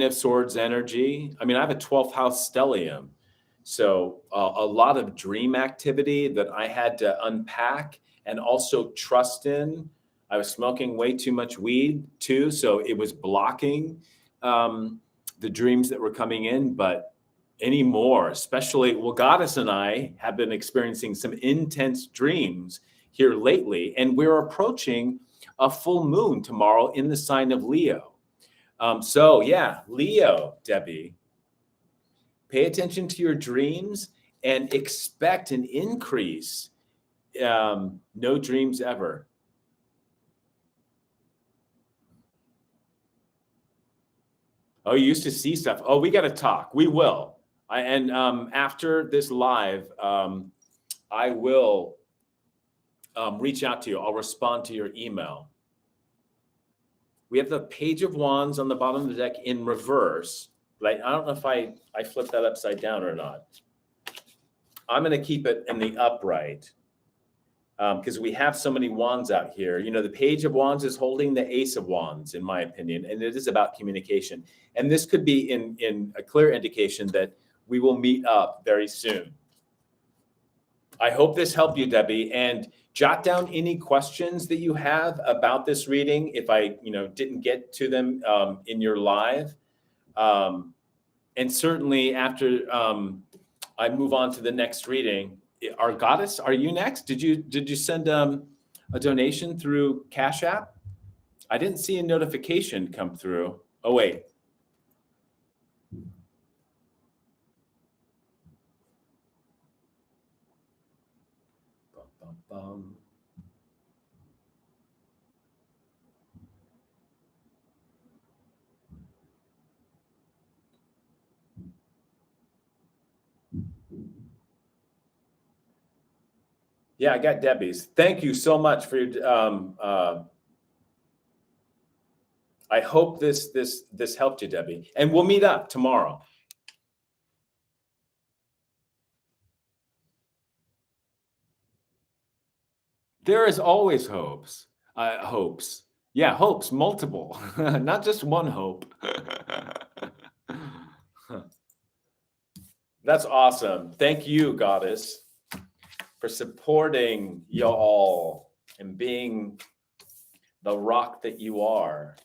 Speaker 1: of Swords energy. I mean, I have a 12th house stellium. So a lot of dream activity that I had to unpack and also trust in. I was smoking way too much weed too, so it was blocking the dreams that were coming in. But anymore, especially, well, Goddess and I have been experiencing some intense dreams here lately, and we're approaching a full moon tomorrow in the sign of Leo. So yeah, Leo, Debbie, pay attention to your dreams and expect an increase. No dreams ever. Oh, you used to see stuff. Oh, we got to talk. We will. After this live, I will reach out to you. I'll respond to your email. We have the Page of Wands on the bottom of the deck in reverse. Like, I don't know if I flipped that upside down or not. I'm going to keep it in the upright because we have so many wands out here. You know, the Page of Wands is holding the Ace of Wands, in my opinion, and it is about communication. And this could be in a clear indication that we will meet up very soon. I hope this helped you, Debbie, and jot down any questions that you have about this reading if I, didn't get to them in your live. And certainly after I move on to the next reading, our Goddess, are you next? Did you send a donation through CashApp? I didn't see a notification come through. Oh, wait. Yeah, I got Debbie's. Thank you so much for your. I hope this helped you, Debbie, and we'll meet up tomorrow. There is always hopes. Yeah, hopes, multiple, not just one hope. That's awesome. Thank you, Goddess. for supporting y'all and being the rock that you are.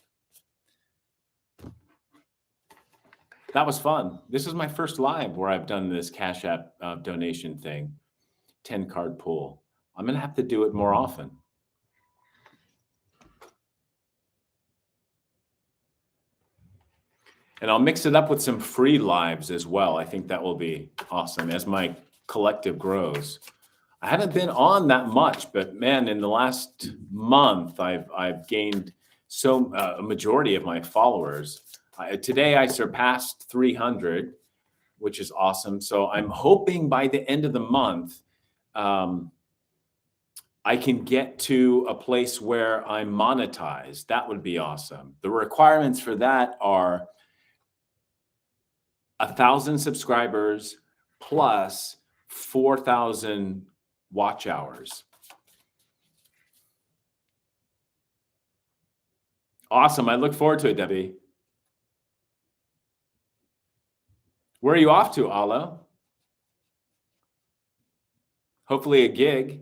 Speaker 1: That was fun. This is my first live where I've done this Cash App donation thing, 10 card pool. I'm going to have to do it more often. And I'll mix it up with some free lives as well. I think that will be awesome as my collective grows. I haven't been on that much, but man, in the last month, I've gained a majority of my followers. Today I surpassed 300, which is awesome. So I'm hoping by the end of the month, I can get to a place where I'm monetized. That would be awesome. The requirements for that are 1,000 subscribers plus 4,000 watch hours. Awesome. I look forward to it, Debbie. Where are you off to, Ala? Hopefully a gig,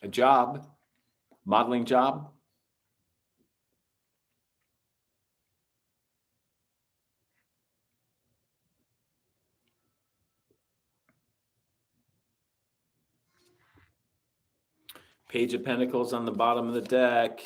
Speaker 1: a job, modeling job. Page of Pentacles on the bottom of the deck.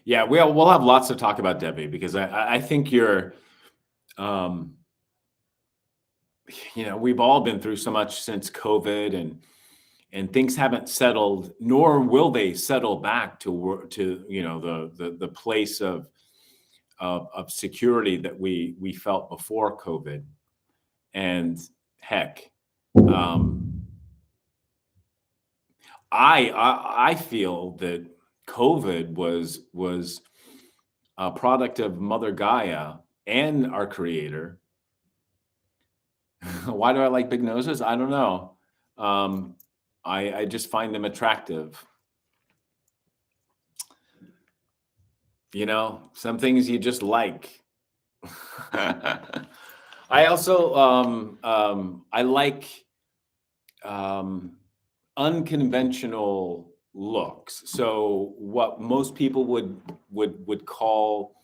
Speaker 1: Yeah, we'll have lots to talk about, Debbie, because I think you're, we've all been through so much since COVID, and things haven't settled, nor will they settle back to the place of security that we felt before COVID. And heck, I feel that COVID was a product of Mother Gaia and our creator. Why do I like big noses? I don't know. I just find them attractive. Some things you just like. I also I like unconventional looks. So what most people would call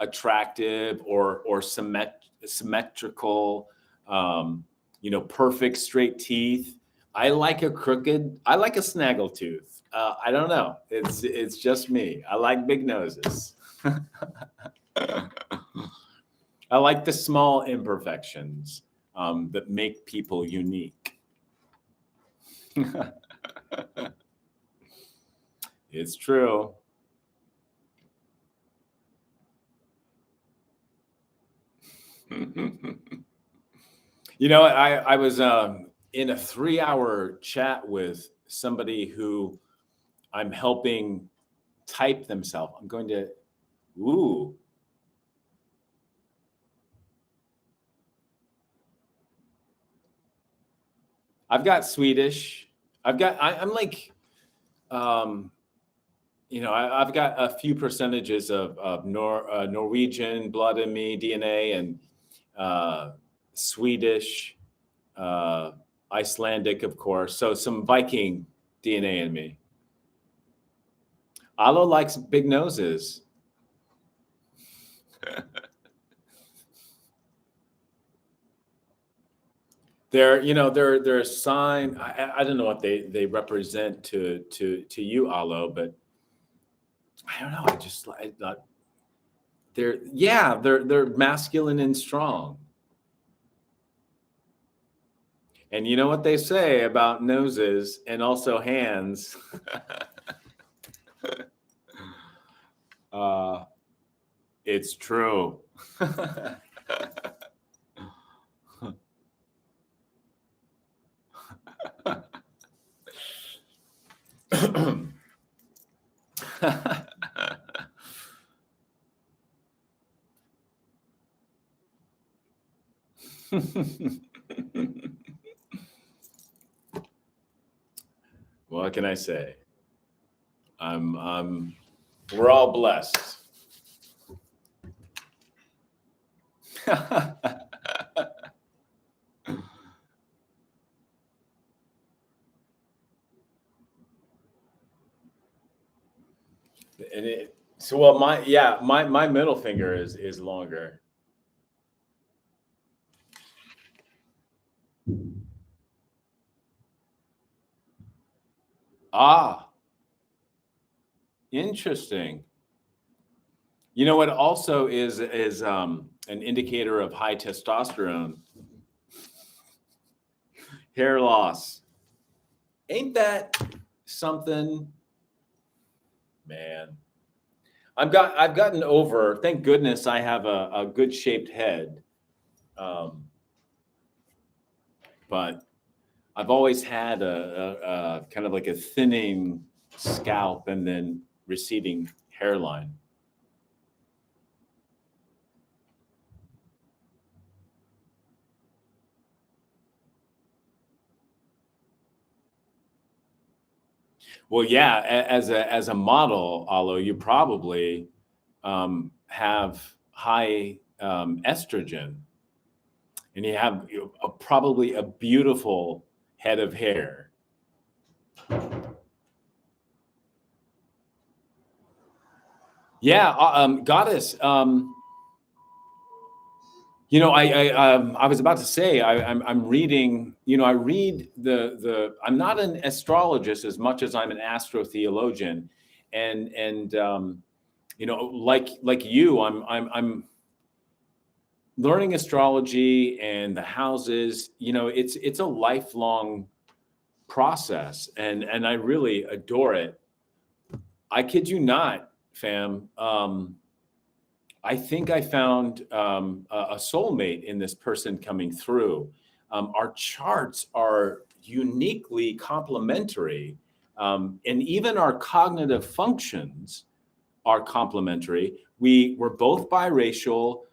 Speaker 1: attractive or symmetrical, perfect straight teeth. I like a snaggletooth. I don't know. It's just me. I like big noses. I like the small imperfections that make people unique. It's true. I was in a 3-hour chat with somebody who I'm helping type themselves. I'm going to, I've got Swedish. I'm like, I've got a few percentages of Norwegian blood in me, DNA, and Swedish, Icelandic, of course. So some Viking DNA in me. Alo likes big noses. They're a sign. I don't know what they represent to you, Alo, but I don't know. They're masculine and strong. And you know what they say about noses and also hands? It's true. What can I say? We're all blessed. My middle finger is longer. Ah, interesting. You know what also is an indicator of high testosterone? Hair loss. Ain't that something? Man. I've gotten over, thank goodness I have a good shaped head. But I've always had a kind of like a thinning scalp and then receding hairline. Well, yeah, as a model, Alo, you probably have high estrogen, and you have probably a beautiful head of hair. Yeah, Goddess. I was about to say I'm reading. I read the. I'm not an astrologist as much as I'm an astrotheologian, and like you, I'm learning astrology and the houses. It's a lifelong process, and I really adore it. I kid you not, fam. I think I found a soulmate in this person coming through. Our charts are uniquely complementary, and even our cognitive functions are complementary. We're both biracial.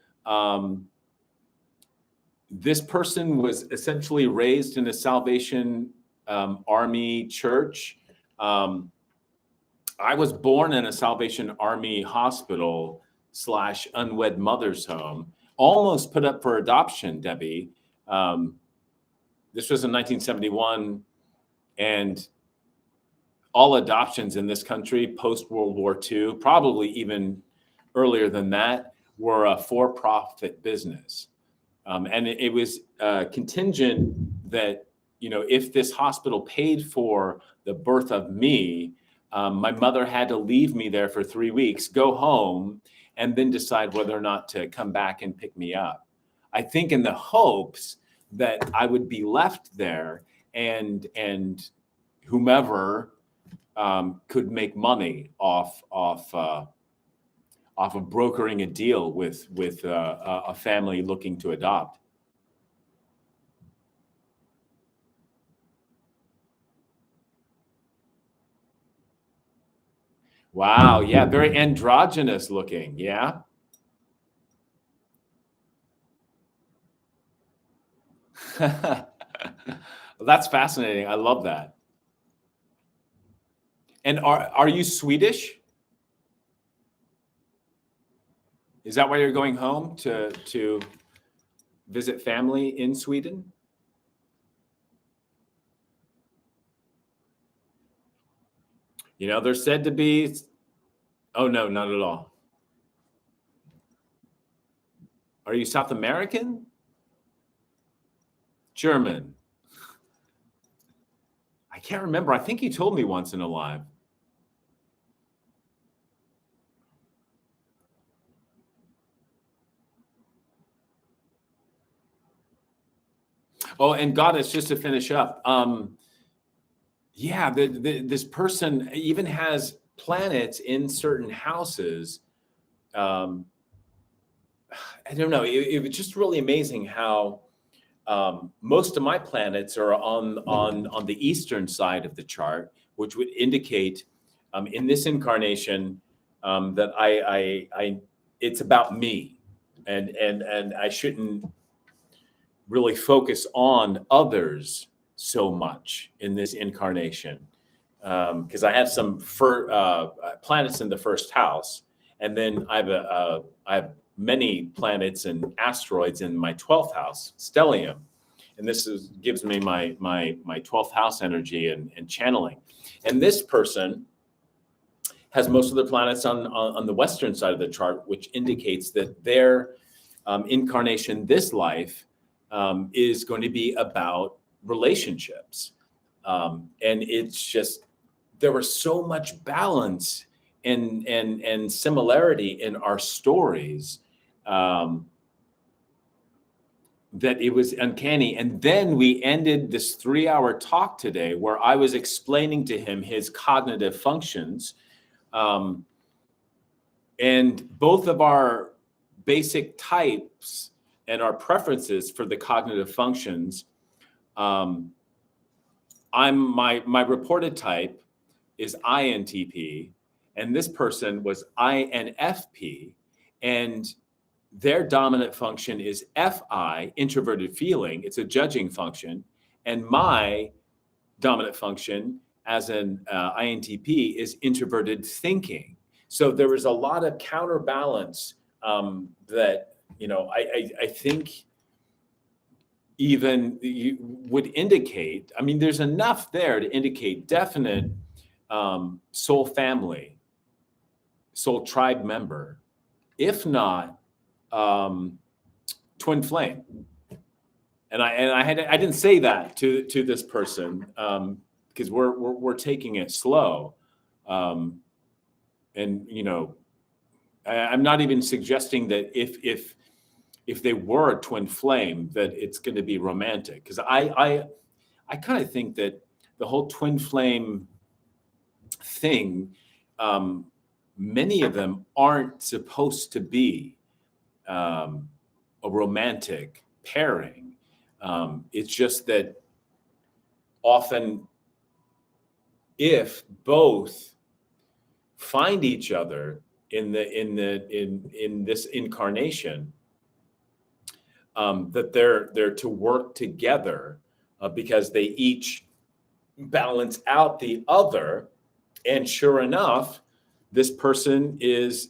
Speaker 1: This person was essentially raised in a Salvation Army church. I was born in a Salvation Army hospital / unwed mother's home, almost put up for adoption, Debbie. This was in 1971, and all adoptions in this country post-World War II, probably even earlier than that, were a for-profit business. And it was contingent that, if this hospital paid for the birth of me, my mother had to leave me there for 3 weeks, go home, and then decide whether or not to come back and pick me up. I think in the hopes that I would be left there and whomever could make money off of brokering a deal with a family looking to adopt. Wow, yeah, very androgynous looking, yeah. That's fascinating. I love that. And are you Swedish? Is that why you're going home to visit family in Sweden? They're said to be. Oh no, not at all. Are you South American? German. I can't remember. I think you told me once in a live. Oh, and Goddess, just to finish up. Yeah, this person even has planets in certain houses. I don't know. It was just really amazing how most of my planets are on the eastern side of the chart, which would indicate in this incarnation that I it's about me, and I shouldn't really focus on others so much in this incarnation. because I have some planets in the first house, and then I have many planets and asteroids in my 12th house, stellium, and this gives me my 12th house energy and channeling. And this person has most of the planets on the western side of the chart, which indicates that their incarnation, this life, is going to be about relationships. And it's just, there was so much balance and similarity in our stories that it was uncanny. And then we ended this 3-hour talk today where I was explaining to him his cognitive functions. And both of our basic types and our preferences for the cognitive functions, my reported type is INTP, and this person was INFP, and their dominant function is FI, introverted feeling. It's a judging function, and my dominant function as an INTP is introverted thinking. So there was a lot of counterbalance that, I think even you would indicate, I mean, there's enough there to indicate definite soul family, soul tribe member, if not twin flame. And I didn't say that to this person because we're taking it slow. And I'm not even suggesting that if they were a twin flame that it's going to be romantic, because I kind of think that the whole twin flame thing, many of them aren't supposed to be a romantic pairing. It's just that often if both find each other in this incarnation, that they're to work together because they each balance out the other. And sure enough, this person is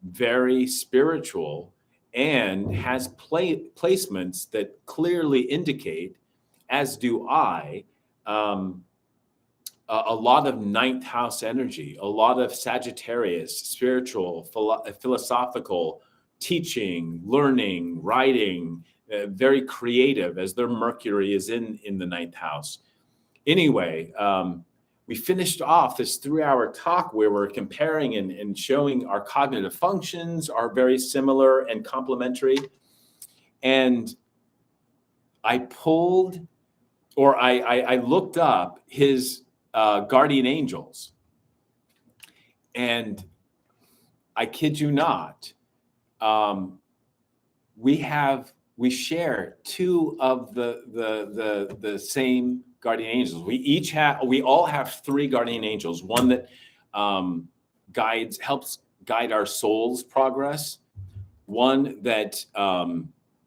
Speaker 1: very spiritual and has placements that clearly indicate, as do I, a lot of ninth house energy, a lot of Sagittarius, spiritual, philosophical, teaching, learning, writing, very creative, as their Mercury is in the ninth house. Anyway, we finished off this 3-hour talk where we're comparing and showing our cognitive functions are very similar and complementary. And I pulled, or I looked up his guardian angels. And I kid you not, we share two of the same guardian angels. We all have 3 guardian angels. One that helps guide our soul's progress. One that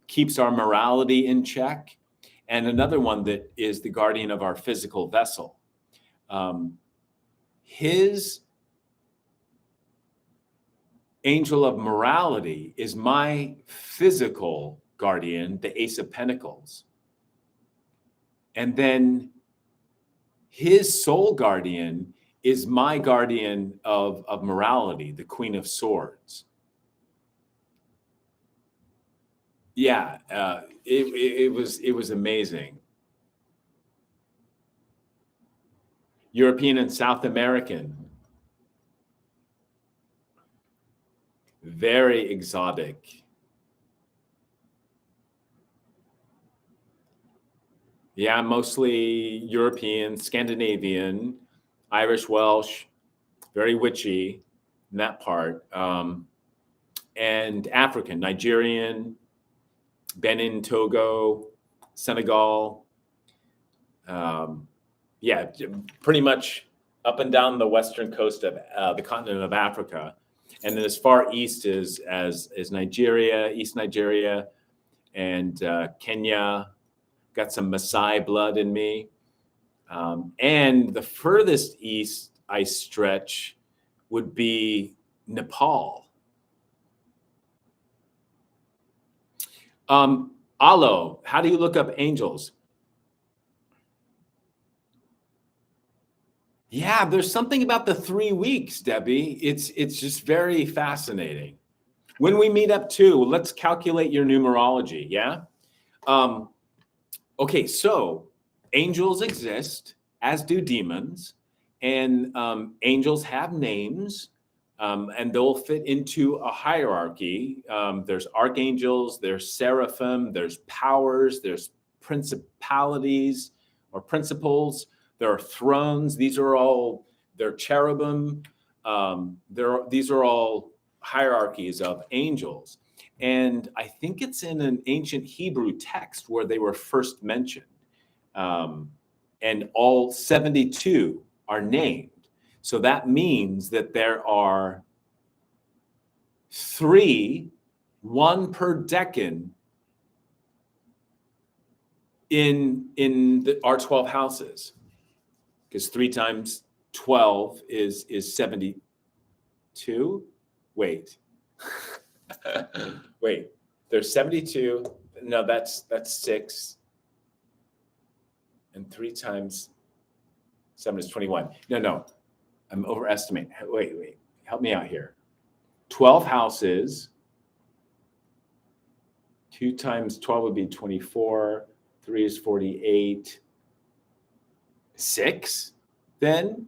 Speaker 1: keeps our morality in check, and another one that is the guardian of our physical vessel. His angel of morality is my physical guardian, the Ace of Pentacles. And then his soul guardian is my guardian of morality, the Queen of Swords. Yeah, it was amazing. European and South American. Very exotic. Yeah, mostly European, Scandinavian, Irish, Welsh, very witchy in that part. And African, Nigerian, Benin, Togo, Senegal. Yeah, pretty much up and down the western coast of the continent of Africa. And then as far east as Nigeria, East Nigeria, and Kenya. Got some Maasai blood in me. And the furthest east I stretch would be Nepal. Alo, how do you look up angels? Yeah, there's something about the 3 weeks, Debbie. It's just very fascinating. When we meet up too, let's calculate your numerology, yeah? Okay, so angels exist, as do demons, and angels have names, and they'll fit into a hierarchy. There's archangels, there's seraphim, there's powers, there's principalities or principles, there are thrones. They're cherubim. These are all hierarchies of angels. And I think it's in an ancient Hebrew text where they were first mentioned. And all 72 are named. So that means that there are 3, 1 per decan in our 12 houses. Because 3 times 12 is 72. Wait. Wait, there's 72. No, that's 6. And 3 times 7 is 21. No, I'm overestimating. Wait, help me out here. 12 houses. 2 times 12 would be 24. 3 is 48. 6 then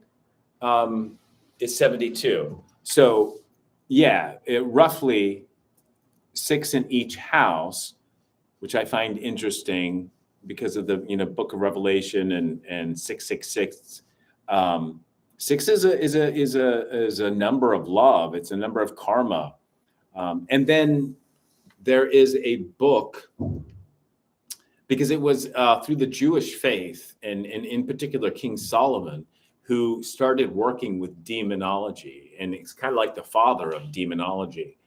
Speaker 1: is 72. So yeah, roughly 6 in each house, which I find interesting because of the Book of Revelation and 666. 6 is a number of love. It's a number of karma, and then there is a book, because it was through the Jewish faith and in particular King Solomon, who started working with demonology, and it's kind of like the father of demonology,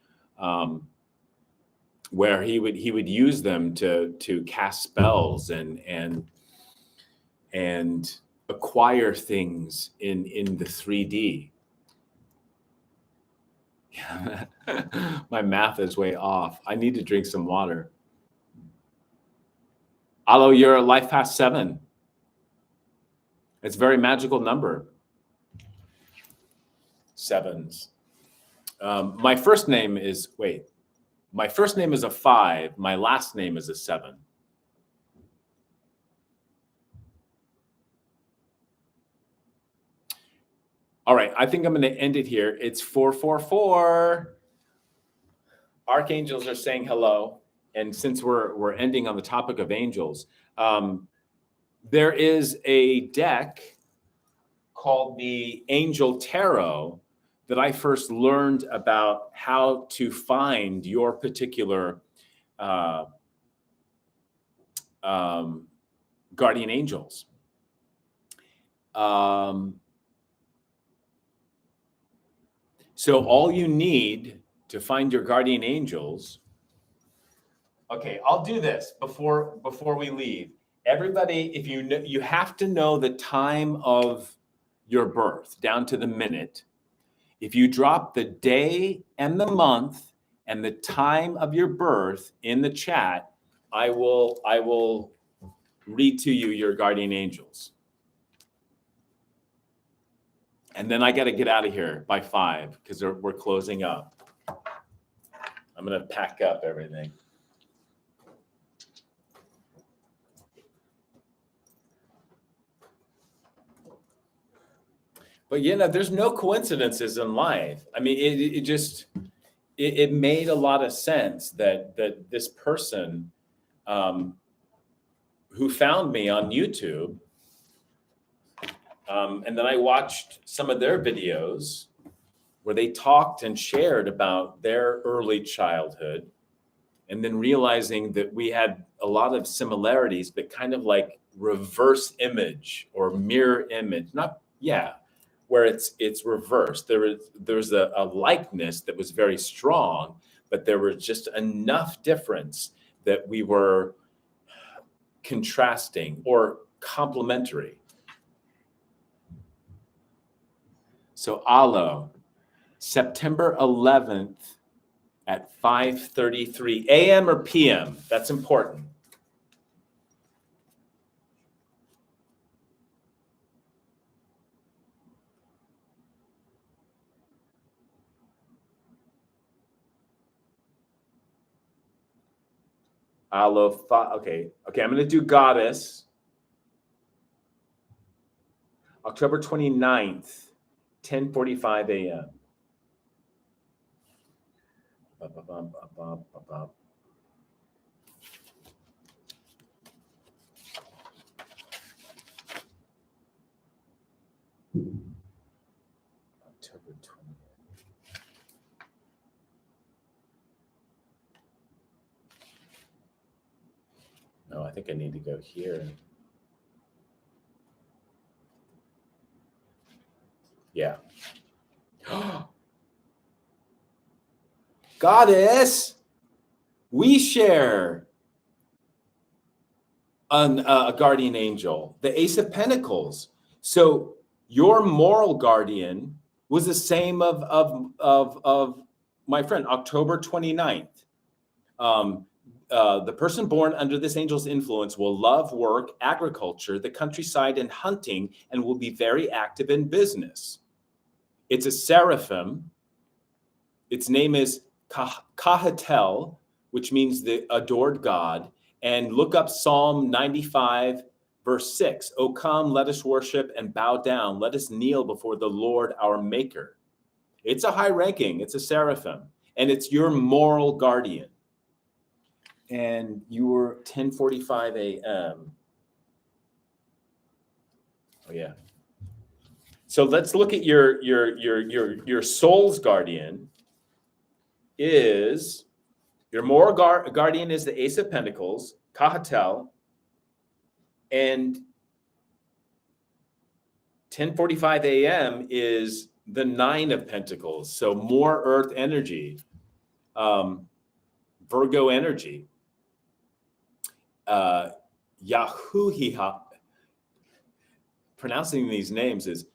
Speaker 1: where he would use them to cast spells and acquire things in the 3D. My math is way off. I need to drink some water. Alo, you're a life path 7. It's a very magical number. 7s. My first name is a 5. My last name is a 7. All right, I think I'm going to end it here. It's 444. Archangels are saying hello. And since we're ending on the topic of angels, there is a deck called the Angel Tarot that I first learned about how to find your particular guardian angels. So all you need to find your guardian angels. Okay, I'll do this before we leave. Everybody, if you have to know the time of your birth down to the minute. If you drop the day and the month and the time of your birth in the chat, I will read to you your guardian angels. And then I got to get out of here by 5 because we're closing up. I'm going to pack up everything. But there's no coincidences in life. I mean, it made a lot of sense that this person who found me on YouTube, and then I watched some of their videos where they talked and shared about their early childhood, and then realizing that we had a lot of similarities, but kind of like reverse image or mirror image, where it's reversed. There's a likeness that was very strong, but there was just enough difference that we were contrasting or complementary. So Alo, September 11th at 5:33 a.m. or p.m. That's important. Alo, okay, I'm going to do Goddess. October 29th, 10:45 a.m. October 20th. No, I think I need to go here. Yeah. Goddess, we share a guardian angel, the Ace of Pentacles. So your moral guardian was the same of my friend, October 29th. The person born under this angel's influence will love work, agriculture, the countryside, and hunting, and will be very active in business. It's a seraphim. Its name is Kahatel, which means the adored God. And look up Psalm 95, verse 6. O come, let us worship and bow down. Let us kneel before the Lord our Maker. It's a high ranking. It's a seraphim. And it's your moral guardian. And you were 10:45 a.m. Oh, yeah. So let's look at your soul's guardian. Is your moral guardian is the Ace of Pentacles, Kahatel, and 10:45 a.m. is the Nine of Pentacles. So more Earth energy, Virgo energy. Yahuhiha, pronouncing these names is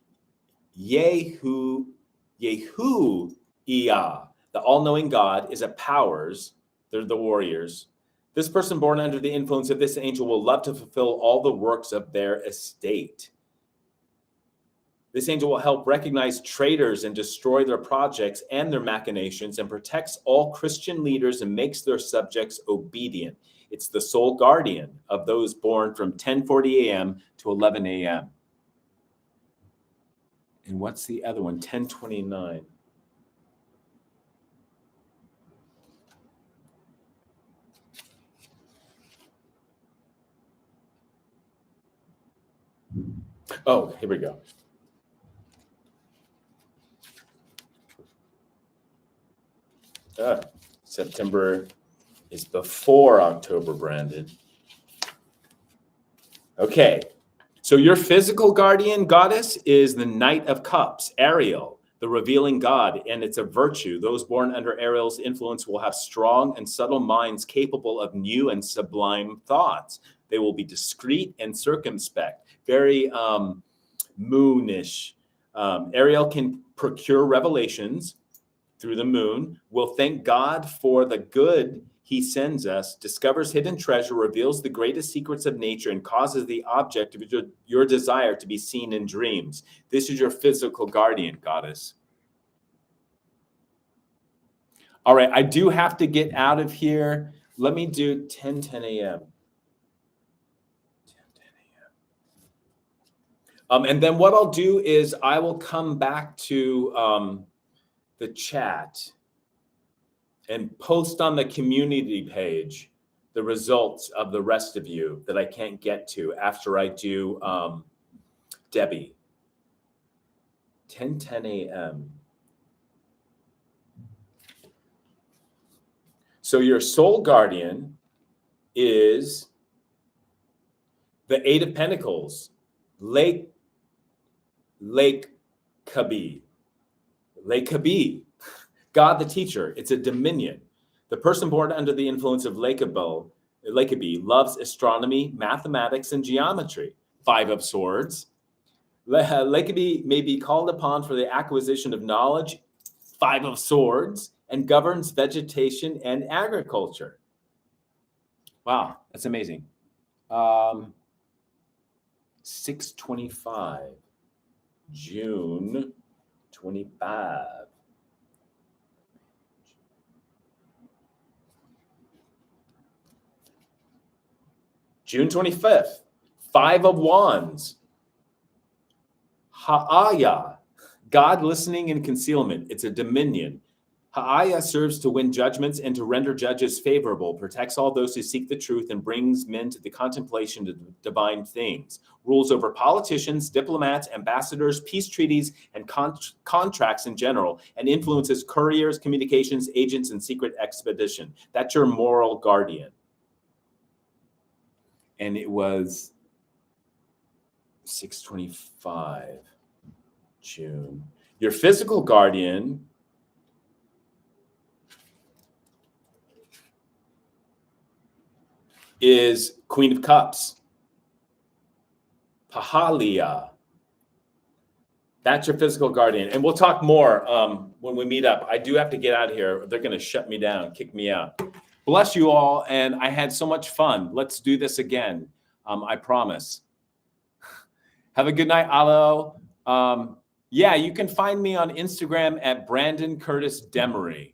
Speaker 1: Yehu Ia. The all-knowing God is a powers. They're the warriors. This person born under the influence of this angel will love to fulfill all the works of their estate. This angel will help recognize traitors and destroy their projects and their machinations, and protects all Christian leaders and makes their subjects obedient. It's the sole guardian of those born from 10:40 a.m. to 11 a.m. And what's the other one? 10:29. Oh, here we go. September is before October, Brandon. Okay, so your physical guardian goddess is the Knight of Cups, Ariel, the revealing God, and it's a virtue. Those born under Ariel's influence will have strong and subtle minds capable of new and sublime thoughts. They will be discreet and circumspect, very moonish. Ariel can procure revelations through the moon, will thank God for the good he sends us, discovers hidden treasure, reveals the greatest secrets of nature, and causes the object of your desire to be seen in dreams. This is your physical guardian, goddess. All right, I do have to get out of here. Let me do 10:10 a.m. And then what I'll do is I will come back to the chat and post on the community page the results of the rest of you that I can't get to after I do Debbie. 10:10 a.m. So your soul guardian is the Eight of Pentacles, Lake Kabi. God the teacher. It's a dominion. The person born under the influence of Lekabi loves astronomy, mathematics, and geometry. Five of Swords. Lekebe may be called upon for the acquisition of knowledge, 5 of Swords, and governs vegetation and agriculture. Wow, that's amazing. 6/25, June 25. June 25th, 5 of Wands. Ha'aya, God listening and concealment. It's a dominion. Ha'aya serves to win judgments and to render judges favorable, protects all those who seek the truth, and brings men to the contemplation of divine things. Rules over politicians, diplomats, ambassadors, peace treaties, and contracts in general, and influences couriers, communications, agents, and secret expedition. That's your moral guardian. And it was 6/25, June. Your physical guardian is Queen of Cups, Pahalia. That's your physical guardian. And we'll talk more when we meet up. I do have to get out of here. They're going to shut me down, kick me out. Bless you all. And I had so much fun. Let's do this again. I promise. Have a good night, Alo. Yeah, you can find me on Instagram at Brandon Curtis Demery.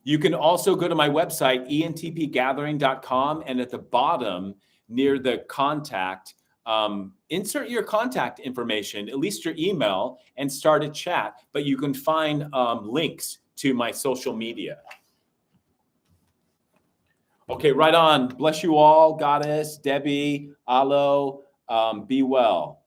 Speaker 1: You can also go to my website, entpgathering.com, and at the bottom near the contact, insert your contact information, at least your email, and start a chat. But you can find links to my social media. Okay, right on. Bless you all, Goddess, Debbie, Alo. Be well.